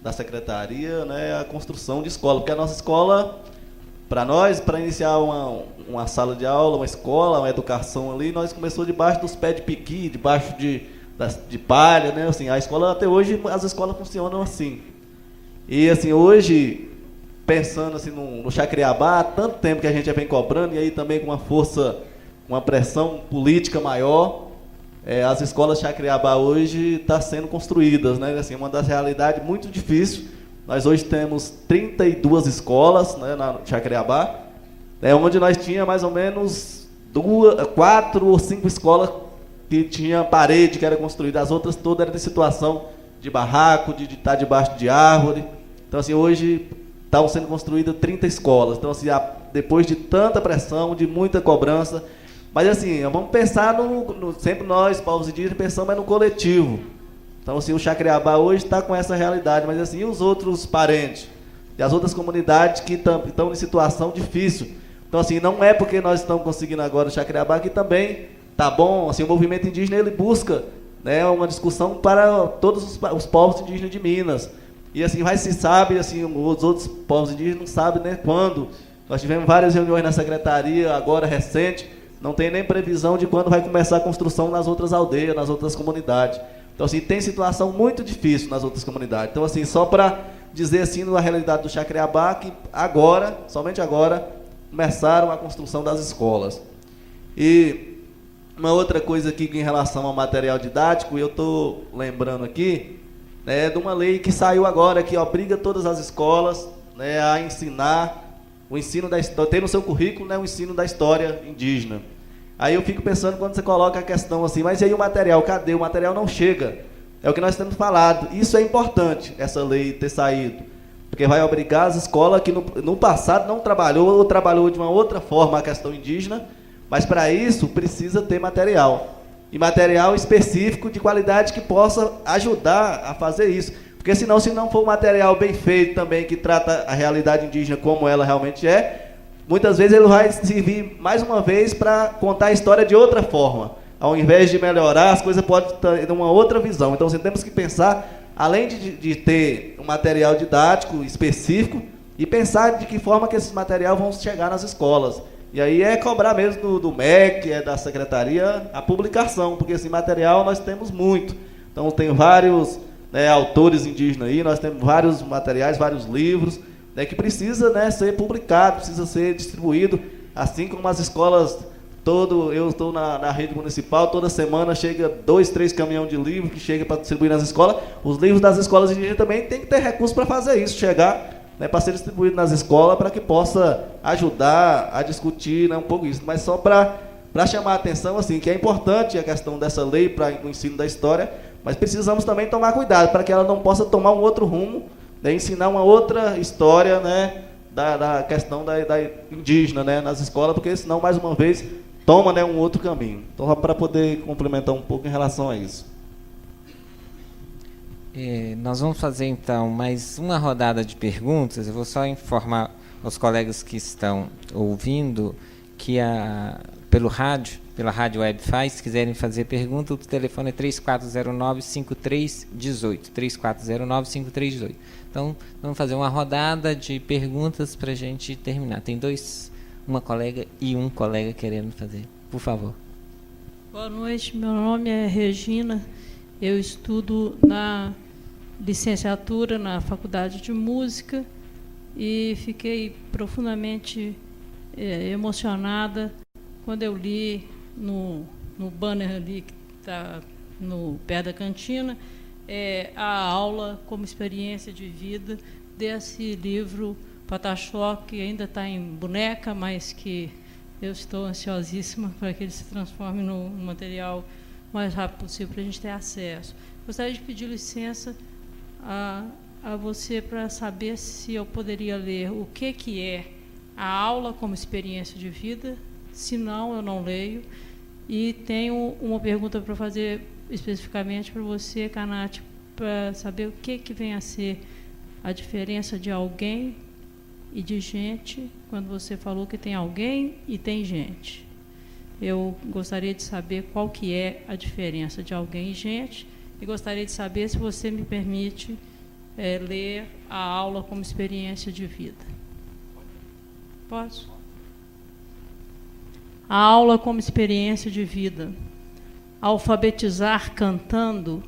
da secretaria, né, a construção de escola, porque a nossa escola, para iniciar uma sala de aula, uma escola, uma educação ali, nós começamos debaixo dos pés de piqui, debaixo de palha, né, assim, a escola até hoje, as escolas funcionam assim. E assim, hoje, pensando assim no Chacriabá, há tanto tempo que a gente já vem cobrando, e aí também com uma força, uma pressão política maior, as escolas Chacriabá hoje estão sendo construídas, né? Assim, uma das realidades muito difíceis. Nós hoje temos 32 escolas, né, na Chacriabá, onde nós tínhamos mais ou menos 4 ou 5 escolas que tinha parede que era construída, as outras todas eram de situação de barraco, de estar debaixo de árvore. Então assim, hoje estão sendo construídas 30 escolas. Então assim, depois de tanta pressão, de muita cobrança, mas assim, vamos pensar sempre nós, povos indígenas, pensamos no coletivo. Então assim, o Chacriabá hoje está com essa realidade, mas assim, e os outros parentes? E as outras comunidades que estão em situação difícil. Então assim, não é porque nós estamos conseguindo agora o Chacriabá que também tá bom, assim, o movimento indígena ele busca, né, uma discussão para todos os povos indígenas de Minas. E assim, se sabe, assim, os outros povos indígenas não sabem, né, quando. Nós tivemos várias reuniões na secretaria, agora recente, não tem nem previsão de quando vai começar a construção nas outras aldeias, nas outras comunidades. Então, assim, tem situação muito difícil nas outras comunidades. Então, assim, só para dizer, assim, na realidade do Chacriabá, que agora, somente agora, começaram a construção das escolas. E uma outra coisa aqui em relação ao material didático, eu estou lembrando aqui, né, de uma lei que saiu agora, que obriga todas as escolas, né, a ensinar o ensino da história, tem no seu currículo, né, o ensino da história indígena. Aí eu fico pensando quando você coloca a questão assim, mas e aí o material, cadê? O material não chega. É o que nós temos falado. Isso é importante, essa lei ter saído. Porque vai obrigar as escolas que no passado não trabalhou, ou trabalhou de uma outra forma a questão indígena, mas para isso precisa ter material. E material específico de qualidade que possa ajudar a fazer isso. Porque senão, se não for um material bem feito também, que trata a realidade indígena como ela realmente é, muitas vezes ele vai servir mais uma vez para contar a história de outra forma. Ao invés de melhorar, as coisas podem ter uma outra visão. Então, temos que pensar, além de ter um material didático específico, e pensar de que forma que esses materiais vão chegar nas escolas. E aí é cobrar mesmo do MEC, da Secretaria, a publicação, porque esse material nós temos muito. Então, tem vários autores indígenas aí, nós temos vários materiais, vários livros, que precisa ser publicado, precisa ser distribuído, assim como as escolas, eu estou na rede municipal, toda semana chega 2, 3 caminhões de livros que chega para distribuir nas escolas. Os livros das escolas indígenas também tem que ter recursos para fazer isso, chegar para ser distribuído nas escolas, para que possa ajudar a discutir um pouco isso. Mas só para chamar a atenção, assim, que é importante a questão dessa lei para o ensino da história, mas precisamos também tomar cuidado para que ela não possa tomar um outro rumo, ensinar uma outra história da questão da indígena nas escolas, porque senão, mais uma vez, toma um outro caminho. Então, para poder complementar um pouco em relação a isso. Nós vamos fazer, então, mais uma rodada de perguntas. Eu vou só informar aos colegas que estão ouvindo que pela rádio Web faz, se quiserem fazer pergunta, o telefone é 3409-5318. 3409-5318. Então, vamos fazer uma rodada de perguntas para a gente terminar. Tem uma colega e um colega querendo fazer. Por favor. Boa noite, meu nome é Regina. Eu estudo na licenciatura na Faculdade de Música e fiquei profundamente emocionada quando eu li no banner ali que está no pé da cantina a aula como experiência de vida desse livro Pataxó, que ainda está em boneca, mas que eu estou ansiosíssima para que ele se transforme no material o mais rápido possível para a gente ter acesso. Gostaria de pedir licença a você para saber se eu poderia ler o que é a aula como experiência de vida. Se não, eu não leio. E tenho uma pergunta para fazer especificamente para você, Canati, para saber o que vem a ser a diferença de alguém e de gente, quando você falou que tem alguém e tem gente. Eu gostaria de saber qual que é a diferença de alguém e gente, e gostaria de saber se você me permite ler a aula como experiência de vida. Posso? A aula como experiência de vida. Alfabetizar cantando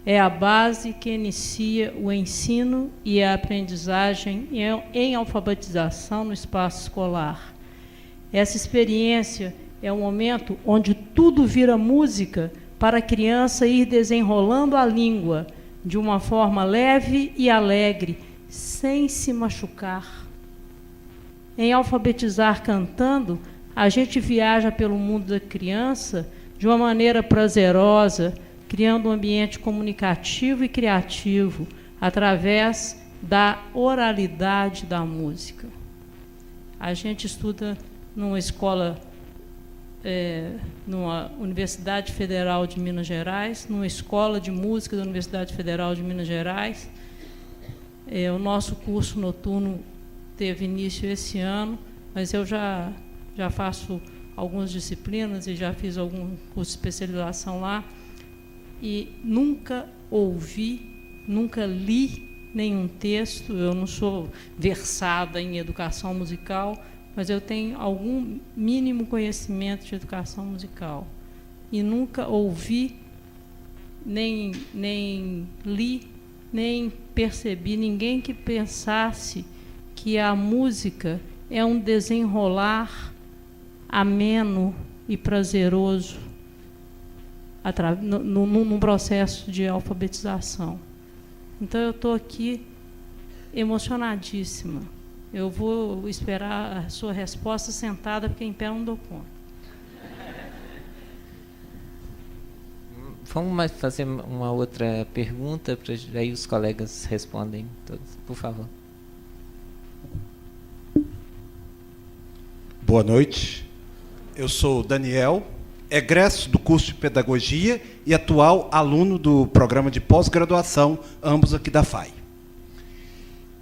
é a base que inicia o ensino e a aprendizagem em alfabetização no espaço escolar. Essa experiência é o momento onde tudo vira música para a criança ir desenrolando a língua de uma forma leve e alegre, sem se machucar. Em alfabetizar cantando, a gente viaja pelo mundo da criança de uma maneira prazerosa, criando um ambiente comunicativo e criativo através da oralidade da música. A gente estuda numa escola, numa Universidade Federal de Minas Gerais, numa escola de música da Universidade Federal de Minas Gerais. O nosso curso noturno teve início esse ano, mas eu já faço algumas disciplinas e já fiz algum curso de especialização lá. E nunca ouvi, nunca li nenhum texto. Eu não sou versada em educação musical, mas eu tenho algum mínimo conhecimento de educação musical. E nunca ouvi, nem li, nem percebi ninguém que pensasse que a música é um desenrolar ameno e prazeroso num processo de alfabetização. Então, eu estou aqui emocionadíssima. Eu vou esperar a sua resposta sentada, porque em pé eu não dou conta. Vamos fazer uma outra pergunta, aí os colegas respondem todos, por favor. Boa noite. Eu sou Daniel, egresso do curso de Pedagogia e atual aluno do programa de pós-graduação, ambos aqui da FAI.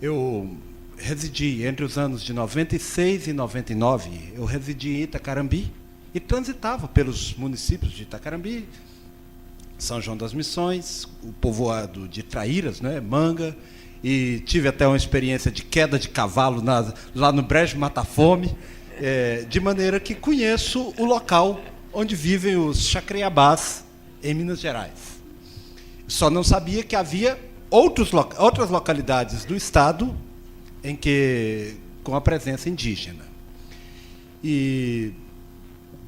Eu residi entre os anos de 96 e 99, eu residi em Itacarambi e transitava pelos municípios de Itacarambi, São João das Missões, o povoado de Traíras, né, Manga, e tive até uma experiência de queda de cavalo lá no Brejo Mata-Fome, de maneira que conheço o local onde vivem os Chacreabás, em Minas Gerais. Só não sabia que havia outras localidades do estado com a presença indígena. E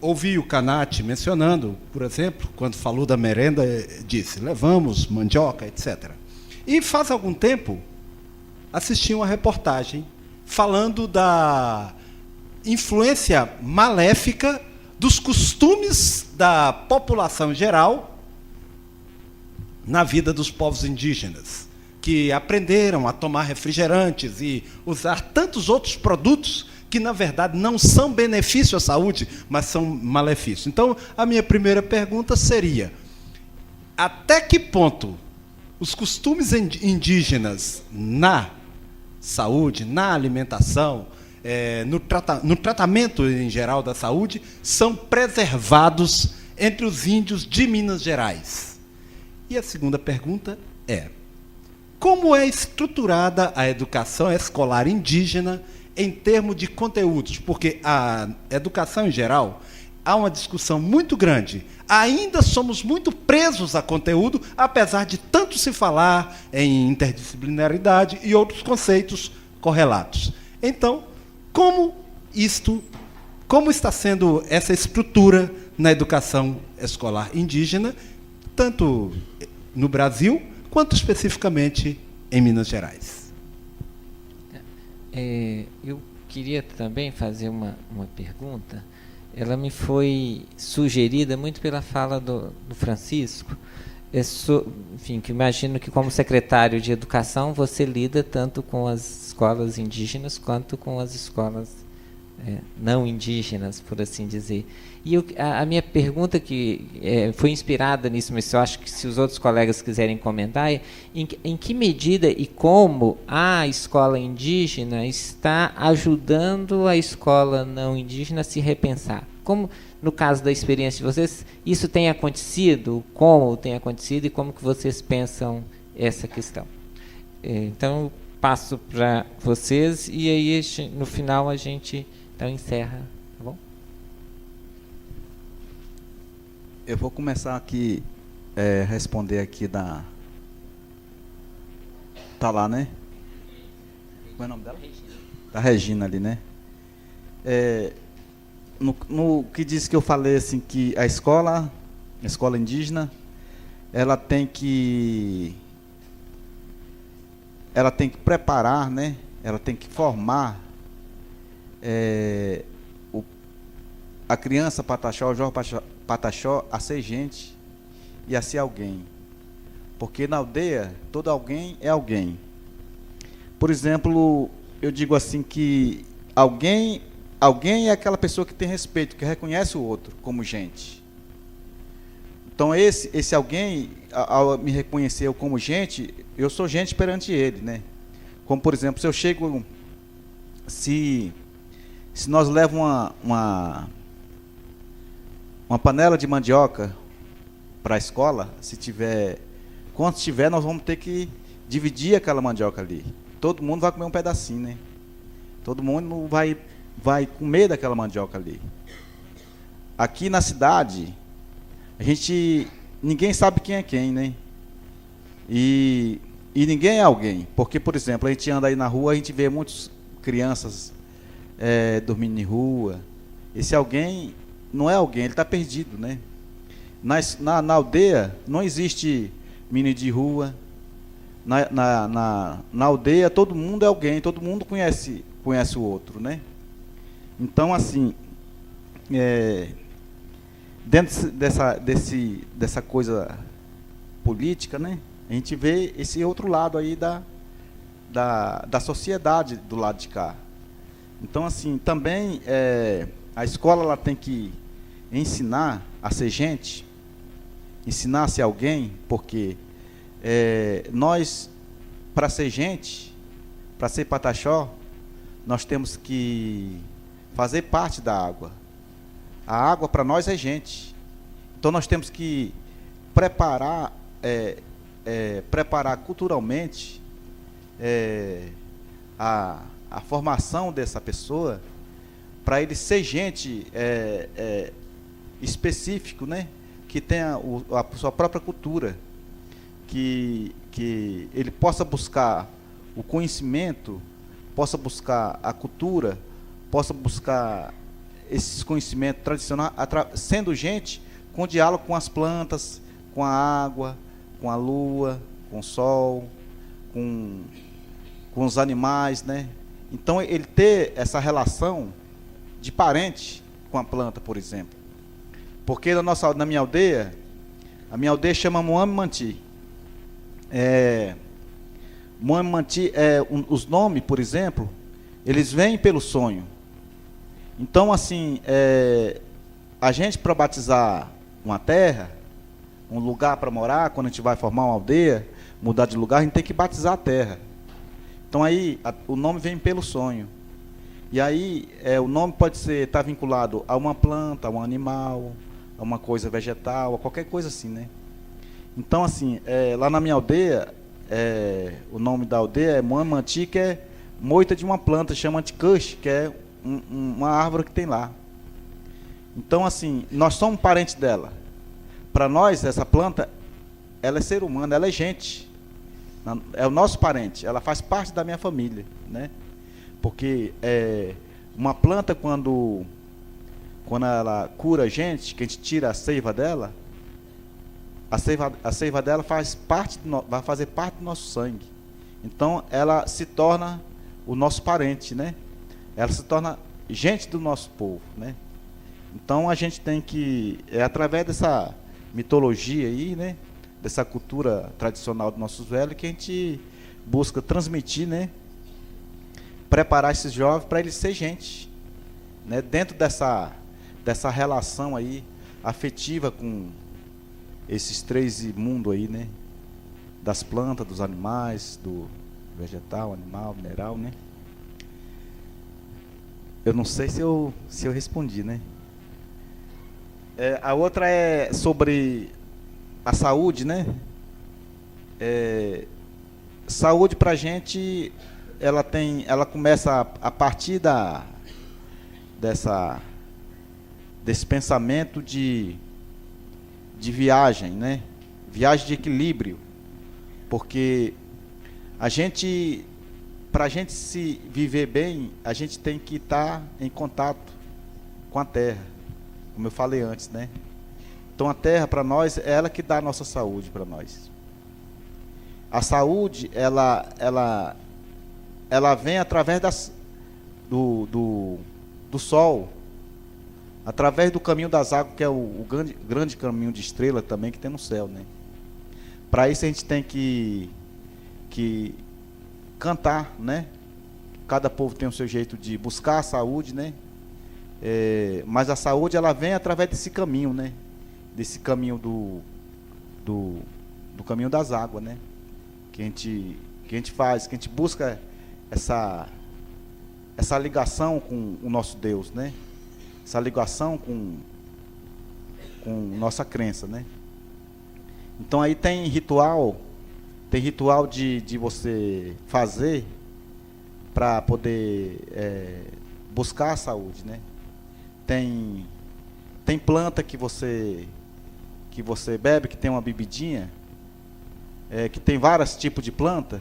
ouvi o Canati mencionando, por exemplo, quando falou da merenda, disse, levamos mandioca, etc. E faz algum tempo, assisti uma reportagem falando da influência maléfica dos costumes da população geral na vida dos povos indígenas, que aprenderam a tomar refrigerantes e usar tantos outros produtos que, na verdade, não são benefício à saúde, mas são malefício. Então, a minha primeira pergunta seria, até que ponto os costumes indígenas na saúde, na alimentação, no tratamento em geral da saúde, são preservados entre os índios de Minas Gerais? E a segunda pergunta é, como é estruturada a educação escolar indígena em termos de conteúdos? Porque a educação em geral, há uma discussão muito grande. Ainda somos muito presos a conteúdo, apesar de tanto se falar em interdisciplinaridade e outros conceitos correlatos. Então, como está sendo essa estrutura na educação escolar indígena, tanto no Brasil, quanto especificamente em Minas Gerais? Eu queria também fazer uma pergunta. Ela me foi sugerida muito pela fala do Francisco. Enfim, que imagino que, como secretário de Educação, você lida tanto com as escolas indígenas quanto com as escolas não indígenas, por assim dizer. E a minha pergunta, que foi inspirada nisso, mas eu acho que, se os outros colegas quiserem comentar, é em que medida e como a escola indígena está ajudando a escola não indígena a se repensar? Como, no caso da experiência de vocês, isso tem acontecido? Como tem acontecido e como que vocês pensam essa questão? Então, eu passo para vocês e aí, no final, a gente então encerra, tá bom? Eu vou começar aqui, responder aqui da... Tá lá, né? Qual é o nome dela? Da Regina ali, né? No que diz que eu falei, assim, que a escola indígena, ela tem que preparar, né? Ela tem que formar a criança pataxó, o jovem pataxó, a ser gente e a ser alguém. Porque na aldeia, todo alguém é alguém. Por exemplo, eu digo assim que alguém é aquela pessoa que tem respeito, que reconhece o outro como gente. Então esse alguém, ao me reconhecer eu como gente, eu sou gente perante ele, né? Como, por exemplo, se eu chego, se nós levamos uma panela de mandioca para a escola, quanto tiver, nós vamos ter que dividir aquela mandioca ali. Todo mundo vai comer um pedacinho, né? Todo mundo vai comer daquela mandioca ali. Aqui na cidade, ninguém sabe quem é quem, né? E ninguém é alguém. Porque, por exemplo, a gente anda aí na rua, a gente vê muitas crianças dormindo em rua. Esse alguém não é alguém, ele está perdido, né? Na aldeia não existe menino de rua. Na aldeia todo mundo é alguém, todo mundo conhece o outro, né? Então, assim, dentro dessa coisa política, né? A gente vê esse outro lado aí da sociedade do lado de cá. Então, assim, também a escola ela tem que ensinar a ser gente, ensinar a ser alguém, porque nós, para ser gente, para ser Pataxó, nós temos que fazer parte da água. A água para nós é gente. Então nós temos que preparar culturalmente a formação dessa pessoa para ele ser gente específico, né? Que tenha a sua própria cultura, que ele possa buscar o conhecimento, possa buscar a cultura, possa buscar esses conhecimentos tradicionais, sendo gente com diálogo com as plantas, com a água, com a lua, com o sol, com os animais, né? Então, ele ter essa relação de parente com a planta, por exemplo. Porque na minha aldeia, a minha aldeia chama Moame Manti. Moame Manti, os nomes, por exemplo, eles vêm pelo sonho. Então, assim, a gente, para batizar uma terra, um lugar para morar, quando a gente vai formar uma aldeia, mudar de lugar, a gente tem que batizar a terra. Então, aí, o nome vem pelo sonho. E aí, o nome pode estar vinculado a uma planta, a um animal, a uma coisa vegetal, a qualquer coisa assim, né? Então, assim, lá na minha aldeia, o nome da aldeia é Moame Manti, que é moita de uma planta, chama de Kush, que é uma árvore que tem lá. Então, assim, nós somos parentes dela. Para nós, essa planta, ela é ser humano, ela é gente. É o nosso parente, ela faz parte da minha família, né? Porque uma planta, quando ela cura a gente, que a gente tira a seiva dela, a seiva dela vai fazer parte do nosso sangue. Então, ela se torna o nosso parente, né? Ela se torna gente do nosso povo, né? Então, a gente tem que, através dessa mitologia aí, né? Dessa cultura tradicional dos nossos velhos, que a gente busca transmitir, né? Preparar esses jovens para eles ser gente, né? Dentro dessa relação aí afetiva com esses três mundos aí, né? Das plantas, dos animais, do vegetal, animal, mineral, né? Eu não sei se eu respondi, né? A outra é sobre a saúde, né? Saúde para a gente, ela começa a partir desse pensamento de viagem, né? Viagem de equilíbrio, porque para a gente se viver bem, a gente tem que estar em contato com a terra, como eu falei antes, né? Então a terra para nós é ela que dá a nossa saúde para nós. A saúde ela vem através do sol, através do caminho das águas, que é o grande caminho de estrela também que tem no céu, né? Para isso a gente tem que cantar, né? Cada povo tem o seu jeito de buscar a saúde, né? Mas a saúde ela vem através desse caminho, né? Desse caminho do caminho das águas, né? Que a gente faz, que a gente busca essa ligação com o nosso Deus, né? Essa ligação com nossa crença, né? Então aí tem ritual de você fazer para poder buscar a saúde, né? Tem planta que você bebe, que tem uma bebidinha, que tem vários tipos de planta,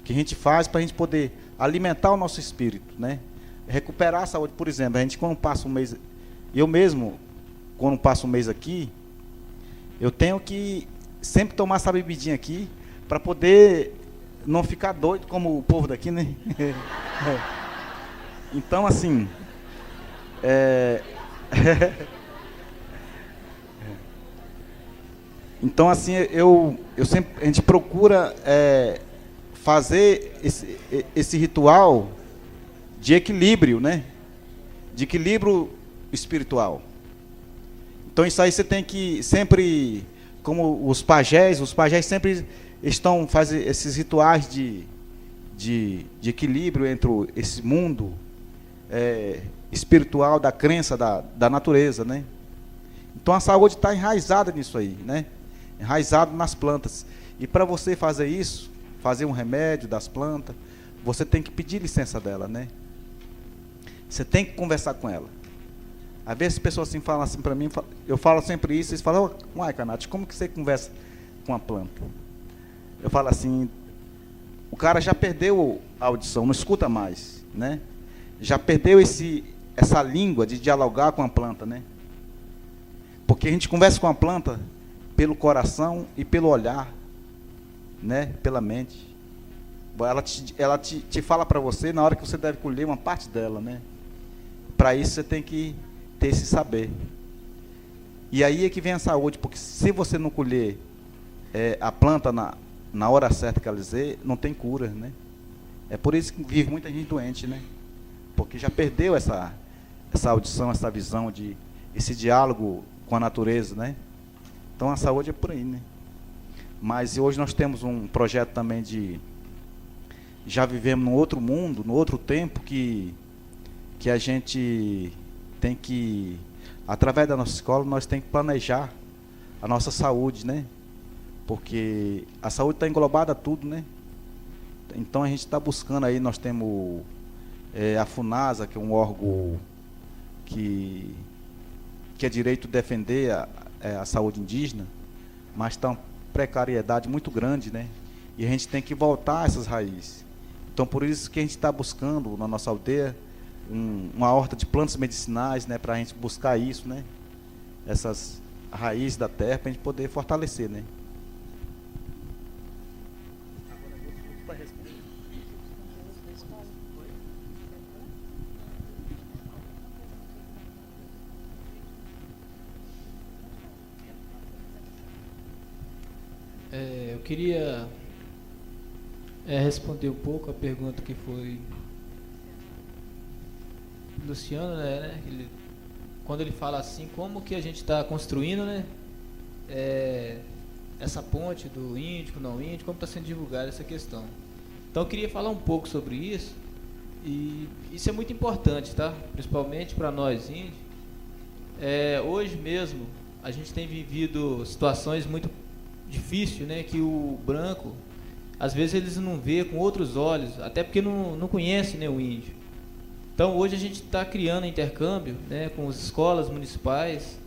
que a gente faz para a gente poder alimentar o nosso espírito, né? Recuperar a saúde. Por exemplo, a gente quando passa um mês, eu mesmo, quando passo um mês aqui, eu tenho que sempre tomar essa bebidinha aqui, para poder não ficar doido como o povo daqui, né? Então, assim, Então, assim, a gente procura fazer esse ritual de equilíbrio, né? De equilíbrio espiritual. Então, isso aí você tem que sempre, como os pajés sempre estão fazendo esses rituais de equilíbrio entre esse mundo espiritual da crença da natureza, né? Então a saúde está enraizada nisso aí, né? Enraizado nas plantas. E para você fazer isso, fazer um remédio das plantas, você tem que pedir licença dela, né? Você tem que conversar com ela. Às vezes as pessoas assim falam assim para mim, eu falo sempre isso, eles falam: uai, Canati, como que você conversa com a planta? Eu falo assim, o cara já perdeu a audição, não escuta mais, né? Já perdeu essa língua de dialogar com a planta, né? Porque a gente conversa com a planta pelo coração e pelo olhar, né? Pela mente. Ela te fala para você na hora que você deve colher uma parte dela, né? Para isso você tem que ter esse saber. E aí é que vem a saúde, porque se você não colher a planta na hora certa que ela dizer, não tem cura, né? É por isso que vive muita gente doente, né? Porque já perdeu essa audição, essa visão esse diálogo com a natureza, né? Então a saúde é por aí, né? Mas hoje nós temos um projeto também já vivemos num outro mundo, num outro tempo que a gente tem que, através da nossa escola, nós temos que planejar a nossa saúde, né? Porque a saúde está englobada a tudo, né? Então a gente está buscando aí, nós temos a FUNASA, que é um órgão que é direito de defender a saúde indígena, mas está uma precariedade muito grande, né? E a gente tem que voltar a essas raízes. Então, por isso que a gente está buscando, na nossa aldeia, uma horta de plantas medicinais, né? Para a gente buscar isso, né? Essas raízes da terra, para a gente poder fortalecer, né? Eu queria responder um pouco a pergunta que foi do Luciano, né? Quando ele fala assim, como que a gente está construindo, né? Essa ponte do índico, não índico, como está sendo divulgada essa questão. Então eu queria falar um pouco sobre isso, e isso é muito importante, tá? Principalmente para nós índios. Hoje mesmo a gente tem vivido situações muito difíceis, né? Que o branco, às vezes eles não vê com outros olhos, até porque não conhece, né, o índio. Então hoje a gente está criando intercâmbio, né, com as escolas municipais,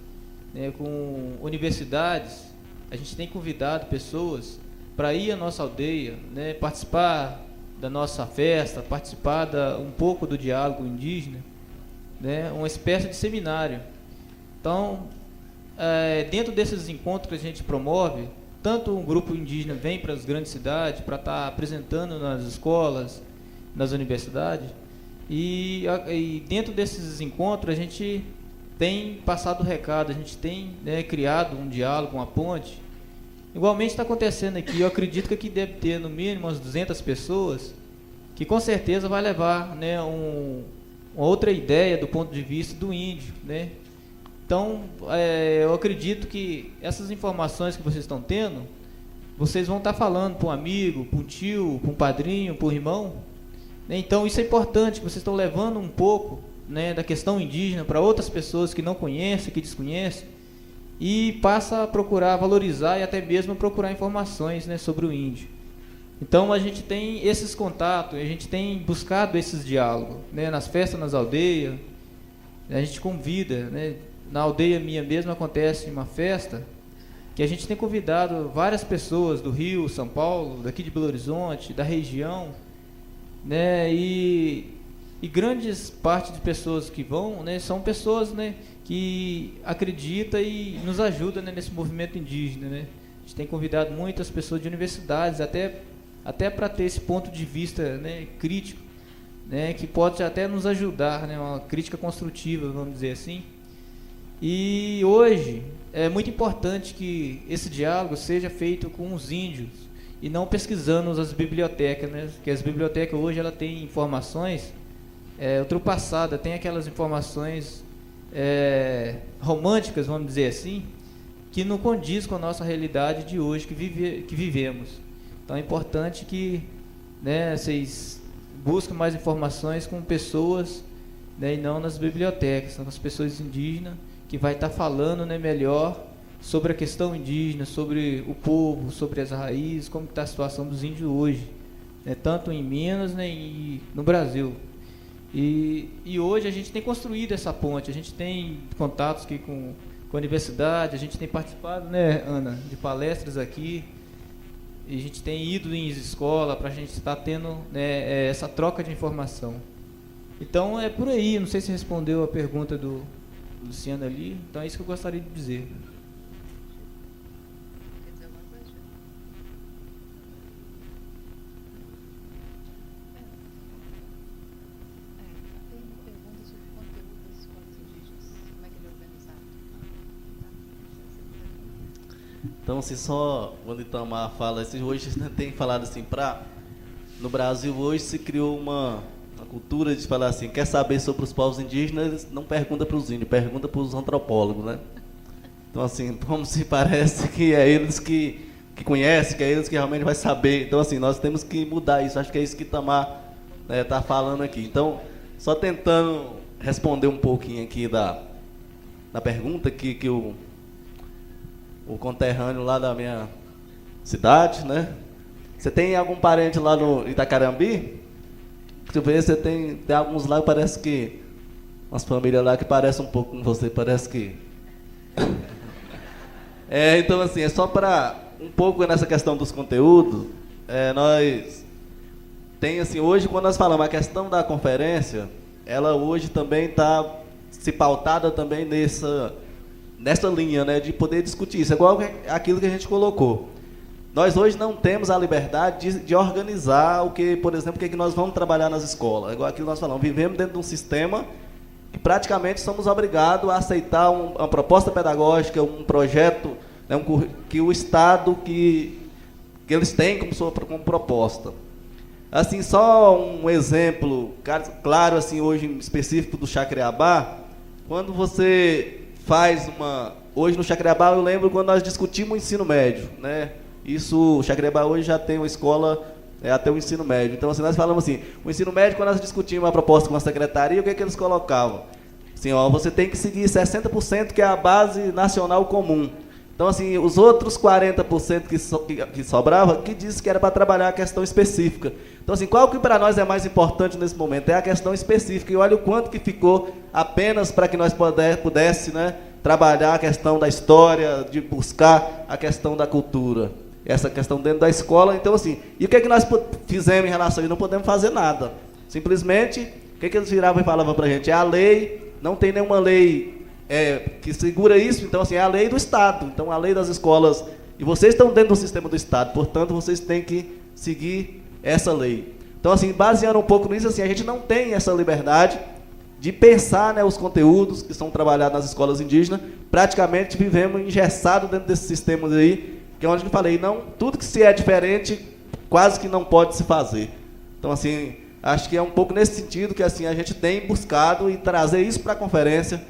né, com universidades. A gente tem convidado pessoas para ir à nossa aldeia, né, participar da nossa festa, participar um pouco do diálogo indígena, né, uma espécie de seminário. Então, dentro desses encontros que a gente promove, tanto um grupo indígena vem para as grandes cidades para estar apresentando nas escolas, nas universidades, e dentro desses encontros a gente tem passado o recado, a gente tem, né, criado um diálogo, uma ponte. Igualmente está acontecendo aqui, eu acredito que aqui deve ter no mínimo umas 200 pessoas, que com certeza vai levar, né, uma outra ideia do ponto de vista do índio, né? Então, eu acredito que essas informações que vocês estão tendo, vocês vão estar falando para um amigo, para um tio, para um padrinho, para um irmão, né? Então, isso é importante, que vocês estão levando um pouco, né, da questão indígena para outras pessoas que não conhecem, que desconhecem, e passa a procurar valorizar e até mesmo procurar informações, né, sobre o índio. Então, a gente tem esses contatos, a gente tem buscado esses diálogos, né, nas festas, nas aldeias, a gente convida, né. Na aldeia minha mesmo acontece uma festa que a gente tem convidado várias pessoas do Rio, São Paulo, daqui de Belo Horizonte, da região, né, e grandes partes de pessoas que vão, né, são pessoas, né, que acreditam e nos ajudam, né, nesse movimento indígena, né. A gente tem convidado muitas pessoas de universidades, até para ter esse ponto de vista, né, crítico, né, que pode até nos ajudar, né, uma crítica construtiva, vamos dizer assim. E hoje é muito importante que esse diálogo seja feito com os índios e não pesquisando as bibliotecas, né? Porque as bibliotecas hoje ela tem informações ultrapassadas, tem aquelas informações românticas, vamos dizer assim, que não condiz com a nossa realidade de hoje que vivemos. Então é importante que, né, vocês busquem mais informações com pessoas, né, e não nas bibliotecas, com as pessoas indígenas, que vai estar falando, né, melhor sobre a questão indígena, sobre o povo, sobre as raízes, como está a situação dos índios hoje, né, tanto em Minas, né, e no Brasil. E hoje a gente tem construído essa ponte, a gente tem contatos aqui com a universidade, a gente tem participado, né, Ana, de palestras aqui, e a gente tem ido em escola para a gente estar tendo, né, essa troca de informação. Então é por aí, não sei se respondeu a pergunta do Luciano ali, então é isso que eu gostaria de dizer. Então, assim, só quando Itamar fala, assim, hoje tem falado assim, no Brasil hoje se criou uma cultura de falar assim, quer saber sobre os povos indígenas, não pergunta para os índios, pergunta para os antropólogos, né? Então, assim, como se parece que é eles que conhecem, que é eles que realmente vai saber. Então, assim, nós temos que mudar isso, acho que é isso que Itamar está falando aqui. Então, só tentando responder um pouquinho aqui da pergunta que o conterrâneo lá da minha cidade, né? Você tem algum parente lá no Itacarambi? Você vê, você tem alguns lá que parece que umas famílias lá que parecem um pouco com você, parece que então assim, é só para um pouco nessa questão dos conteúdos, nós tem assim, hoje quando nós falamos a questão da conferência, ela hoje também está se pautada também nessa linha, né, de poder discutir isso, igual aquilo que a gente colocou. Nós hoje não temos a liberdade de organizar o que, por exemplo, o que nós vamos trabalhar nas escolas. Igual aquilo que nós falamos, vivemos dentro de um sistema que praticamente somos obrigados a aceitar uma proposta pedagógica, um projeto, né, que o Estado, que eles têm como proposta. Assim, só um exemplo, claro, assim, hoje em específico do Chacreabá, quando você faz hoje no Chacreabá, eu lembro quando nós discutimos o ensino médio, né? Isso, o Chacreabá hoje já tem uma escola até o ensino médio. Então, assim, nós falamos assim, o ensino médio, quando nós discutimos uma proposta com a secretaria, o que eles colocavam? Assim, ó, você tem que seguir 60%, que é a base nacional comum. Então, assim, os outros 40% que sobrava, que disse que era para trabalhar a questão específica. Então, assim, qual que para nós é mais importante nesse momento? É a questão específica. E olha o quanto que ficou apenas para que nós pudesse, né, trabalhar a questão da história, de buscar a questão da cultura. Essa questão dentro da escola. Então, assim, e o que nós fizemos em relação a isso? Não podemos fazer nada. Simplesmente, o que eles viravam e falavam para a gente? É a lei, não tem nenhuma lei que segura isso, então, assim, é a lei do Estado. Então, a lei das escolas, e vocês estão dentro do sistema do Estado, portanto, vocês têm que seguir essa lei. Então, assim, baseando um pouco nisso, assim, a gente não tem essa liberdade de pensar, né, os conteúdos que são trabalhados nas escolas indígenas. Praticamente vivemos engessados dentro desses sistemas aí, que é onde eu falei, não, tudo que se é diferente, quase que não pode se fazer. Então, assim, acho que é um pouco nesse sentido que, assim, a gente tem buscado e trazer isso para a conferência,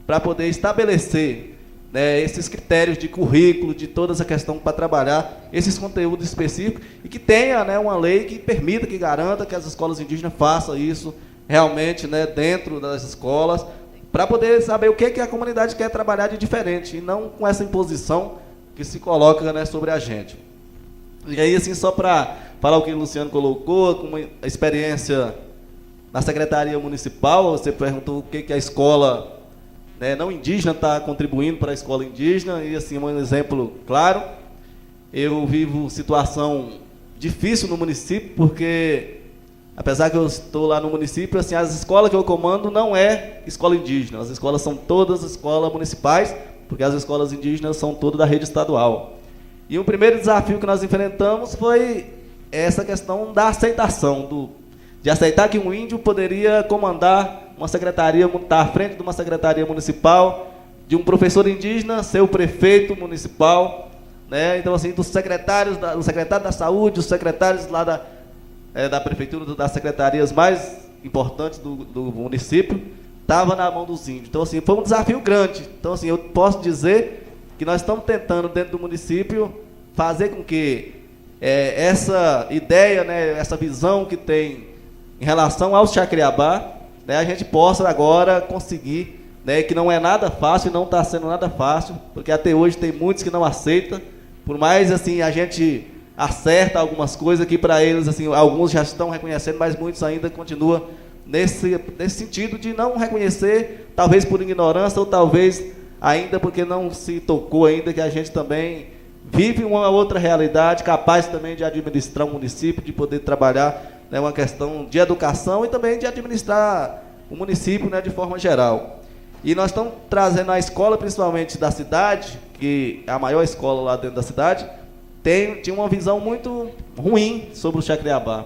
para poder estabelecer, né, esses critérios de currículo, de toda essa questão para trabalhar esses conteúdos específicos e que tenha, né, uma lei que permita, que garanta que as escolas indígenas façam isso realmente, né, dentro das escolas, para poder saber o que a comunidade quer trabalhar de diferente e não com essa imposição que se coloca, né, sobre a gente. E aí, assim, só para falar o que o Luciano colocou, como a experiência na Secretaria Municipal, você perguntou o que a escola, né, não indígena está contribuindo para a escola indígena, e assim, um exemplo claro, eu vivo situação difícil no município, porque, apesar que eu estou lá no município, assim, as escolas que eu comando não é escola indígena, as escolas são todas escolas municipais, porque as escolas indígenas são todas da rede estadual. E o primeiro desafio que nós enfrentamos foi essa questão da aceitação, de aceitar que um índio poderia comandar uma secretaria, estar à frente de uma secretaria municipal, de um professor indígena ser o prefeito municipal, né? Então, assim, dos secretários, do secretário da saúde, os secretários lá da prefeitura, das secretarias mais importantes do município, estava na mão dos índios. Então, assim, foi um desafio grande. Então, assim, eu posso dizer que nós estamos tentando, dentro do município, fazer com que essa ideia, né, essa visão que tem em relação ao Chacriabá, né, a gente possa agora conseguir, né, que não é nada fácil, não está sendo nada fácil, porque até hoje tem muitos que não aceitam, por mais assim a gente acerta algumas coisas que para eles, assim, alguns já estão reconhecendo, mas muitos ainda continuam nesse sentido de não reconhecer, talvez por ignorância ou talvez ainda porque não se tocou ainda que a gente também vive uma outra realidade, capaz também de administrar um município, de poder trabalhar, né, uma questão de educação e também de administrar o município, né, de forma geral. E nós estamos trazendo a escola, principalmente da cidade, que é a maior escola lá dentro da cidade, tinha uma visão muito ruim sobre o Chacriabá.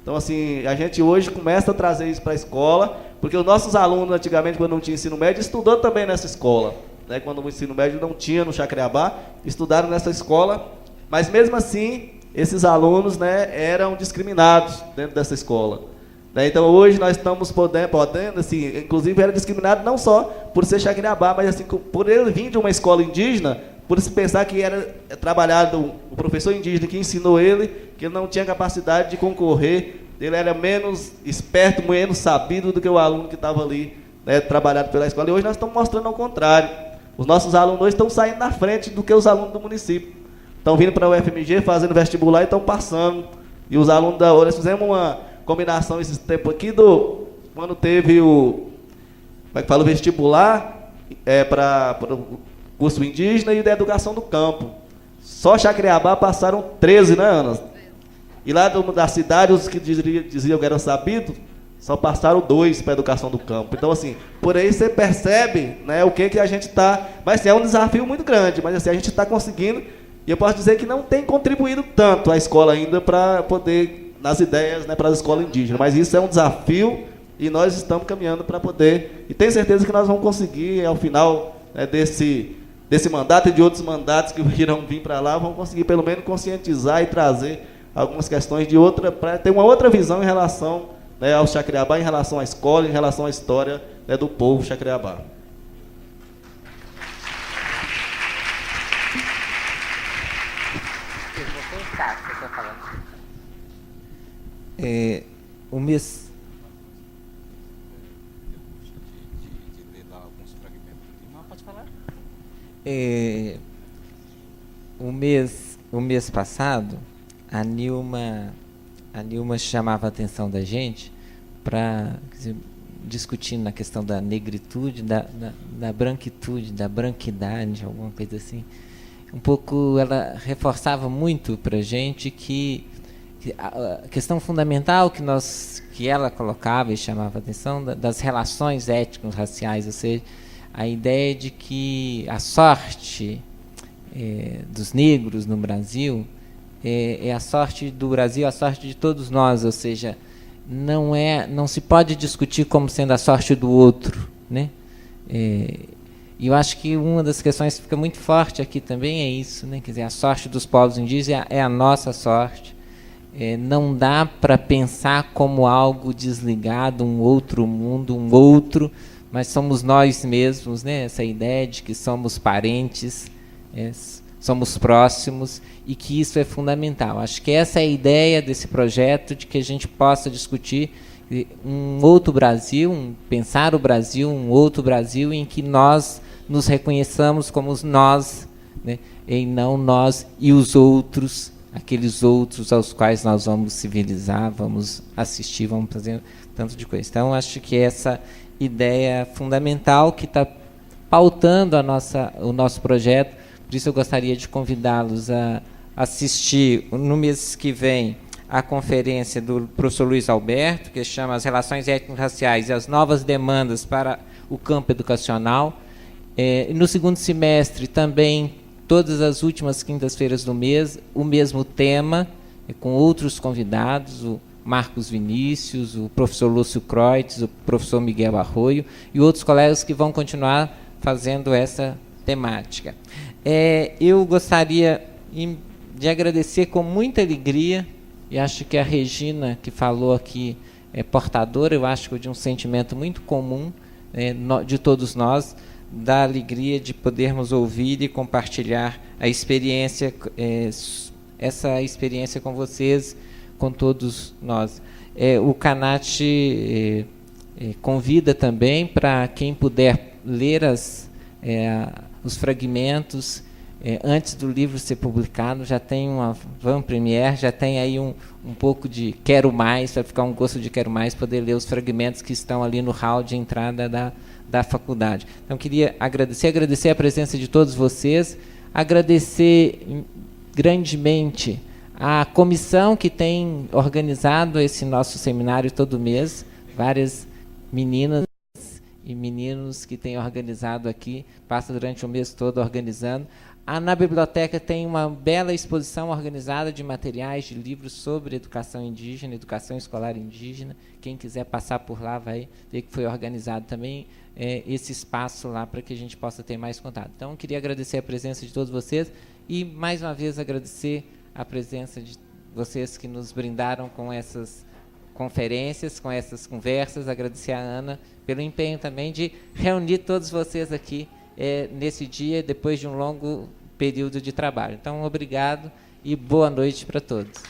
Então, assim, a gente hoje começa a trazer isso para a escola, porque os nossos alunos, antigamente, quando não tinha ensino médio, estudou também nessa escola. Né? Quando o ensino médio não tinha no Chacriabá, estudaram nessa escola, mas mesmo assim, esses alunos, né, eram discriminados dentro dessa escola. Então, hoje nós estamos podendo, assim, inclusive era discriminado não só por ser Chacriabá, mas assim, por ele vir de uma escola indígena, por se pensar que era trabalhado o professor indígena que ensinou ele, que ele não tinha capacidade de concorrer, ele era menos esperto, menos sabido do que o aluno que estava ali, né, trabalhado pela escola. E hoje nós estamos mostrando ao contrário. Os nossos alunos hoje estão saindo na frente do que os alunos do município. Estão vindo para a UFMG, fazendo vestibular e estão passando. E os alunos da nós fizemos uma combinação esse tempo aqui quando teve o vestibular para o curso indígena e da educação do campo. Só Chacriabá passaram 13, né, Ana? E lá da cidade, os que diziam que eram sabidos, só passaram 2 para a educação do campo. Então, assim, por aí você percebe, né, o que a gente está... Mas assim, é um desafio muito grande, mas assim, a gente está conseguindo, e eu posso dizer que não tem contribuído tanto a escola ainda para poder... nas ideias, né, para as escolas indígenas, mas isso é um desafio e nós estamos caminhando para poder, e tenho certeza que nós vamos conseguir, ao final, né, desse mandato e de outros mandatos que irão vir para lá, vamos conseguir pelo menos conscientizar e trazer algumas questões de outra, para ter uma outra visão em relação, né, ao Chacriabá, em relação à escola, em relação à história, né, do povo Chacriabá. O mês... Pode falar? O mês passado, a Nilma chamava a atenção da gente para discutindo na questão da negritude, da branquitude, da branquidade, alguma coisa assim. Um pouco ela reforçava muito para a gente que a questão fundamental que ela colocava e chamava a atenção das relações étnico-raciais, ou seja, a ideia de que a sorte dos negros no Brasil é a sorte do Brasil, a sorte de todos nós, ou seja, não se pode discutir como sendo a sorte do outro, né? E eu acho que uma das questões que fica muito forte aqui também é isso, né? Quer dizer, a sorte dos povos indígenas é a nossa sorte. Não dá para pensar como algo desligado, um outro mundo, um outro, mas somos nós mesmos, né? Essa ideia de que somos parentes, somos próximos e que isso é fundamental. Acho que essa é a ideia desse projeto, de que a gente possa discutir um outro Brasil, pensar o Brasil, um outro Brasil em que nós nos reconheçamos como nós, né? E não nós e os outros, aqueles outros aos quais nós vamos civilizar, vamos assistir, vamos fazer tanto de coisa. Então, acho que essa ideia fundamental que está pautando o nosso projeto, por isso eu gostaria de convidá-los a assistir, no mês que vem, a conferência do professor Luiz Alberto, que chama As Relações Étnico-Raciais e as Novas Demandas para o Campo Educacional. No segundo semestre, também, todas as últimas quintas-feiras do mês, o mesmo tema, com outros convidados, o Marcos Vinícius, o professor Lúcio Kreutz, o professor Miguel Arroio e outros colegas que vão continuar fazendo essa temática. Eu gostaria de agradecer com muita alegria, e acho que a Regina, que falou aqui, é portadora, eu acho, de um sentimento muito comum de todos nós, da alegria de podermos ouvir e compartilhar a experiência, essa experiência com vocês, com todos nós. O CANAT convida também para quem puder ler os fragmentos antes do livro ser publicado. Já tem uma van premiere, já tem aí um pouco de quero mais, vai ficar um gosto de quero mais, poder ler os fragmentos que estão ali no hall de entrada da faculdade. Então, queria agradecer a presença de todos vocês, agradecer grandemente a comissão que tem organizado esse nosso seminário todo mês, várias meninas e meninos que têm organizado aqui, passam durante o mês todo organizando. Na biblioteca tem uma bela exposição organizada de materiais, de livros sobre educação indígena, educação escolar indígena. Quem quiser passar por lá vai ver que foi organizado também esse espaço lá para que a gente possa ter mais contato. Então, queria agradecer a presença de todos vocês e, mais uma vez, agradecer a presença de vocês que nos brindaram com essas conferências, com essas conversas. Agradecer a Ana pelo empenho também de reunir todos vocês aqui nesse dia, depois de um longo período de trabalho. Então, obrigado e boa noite para todos.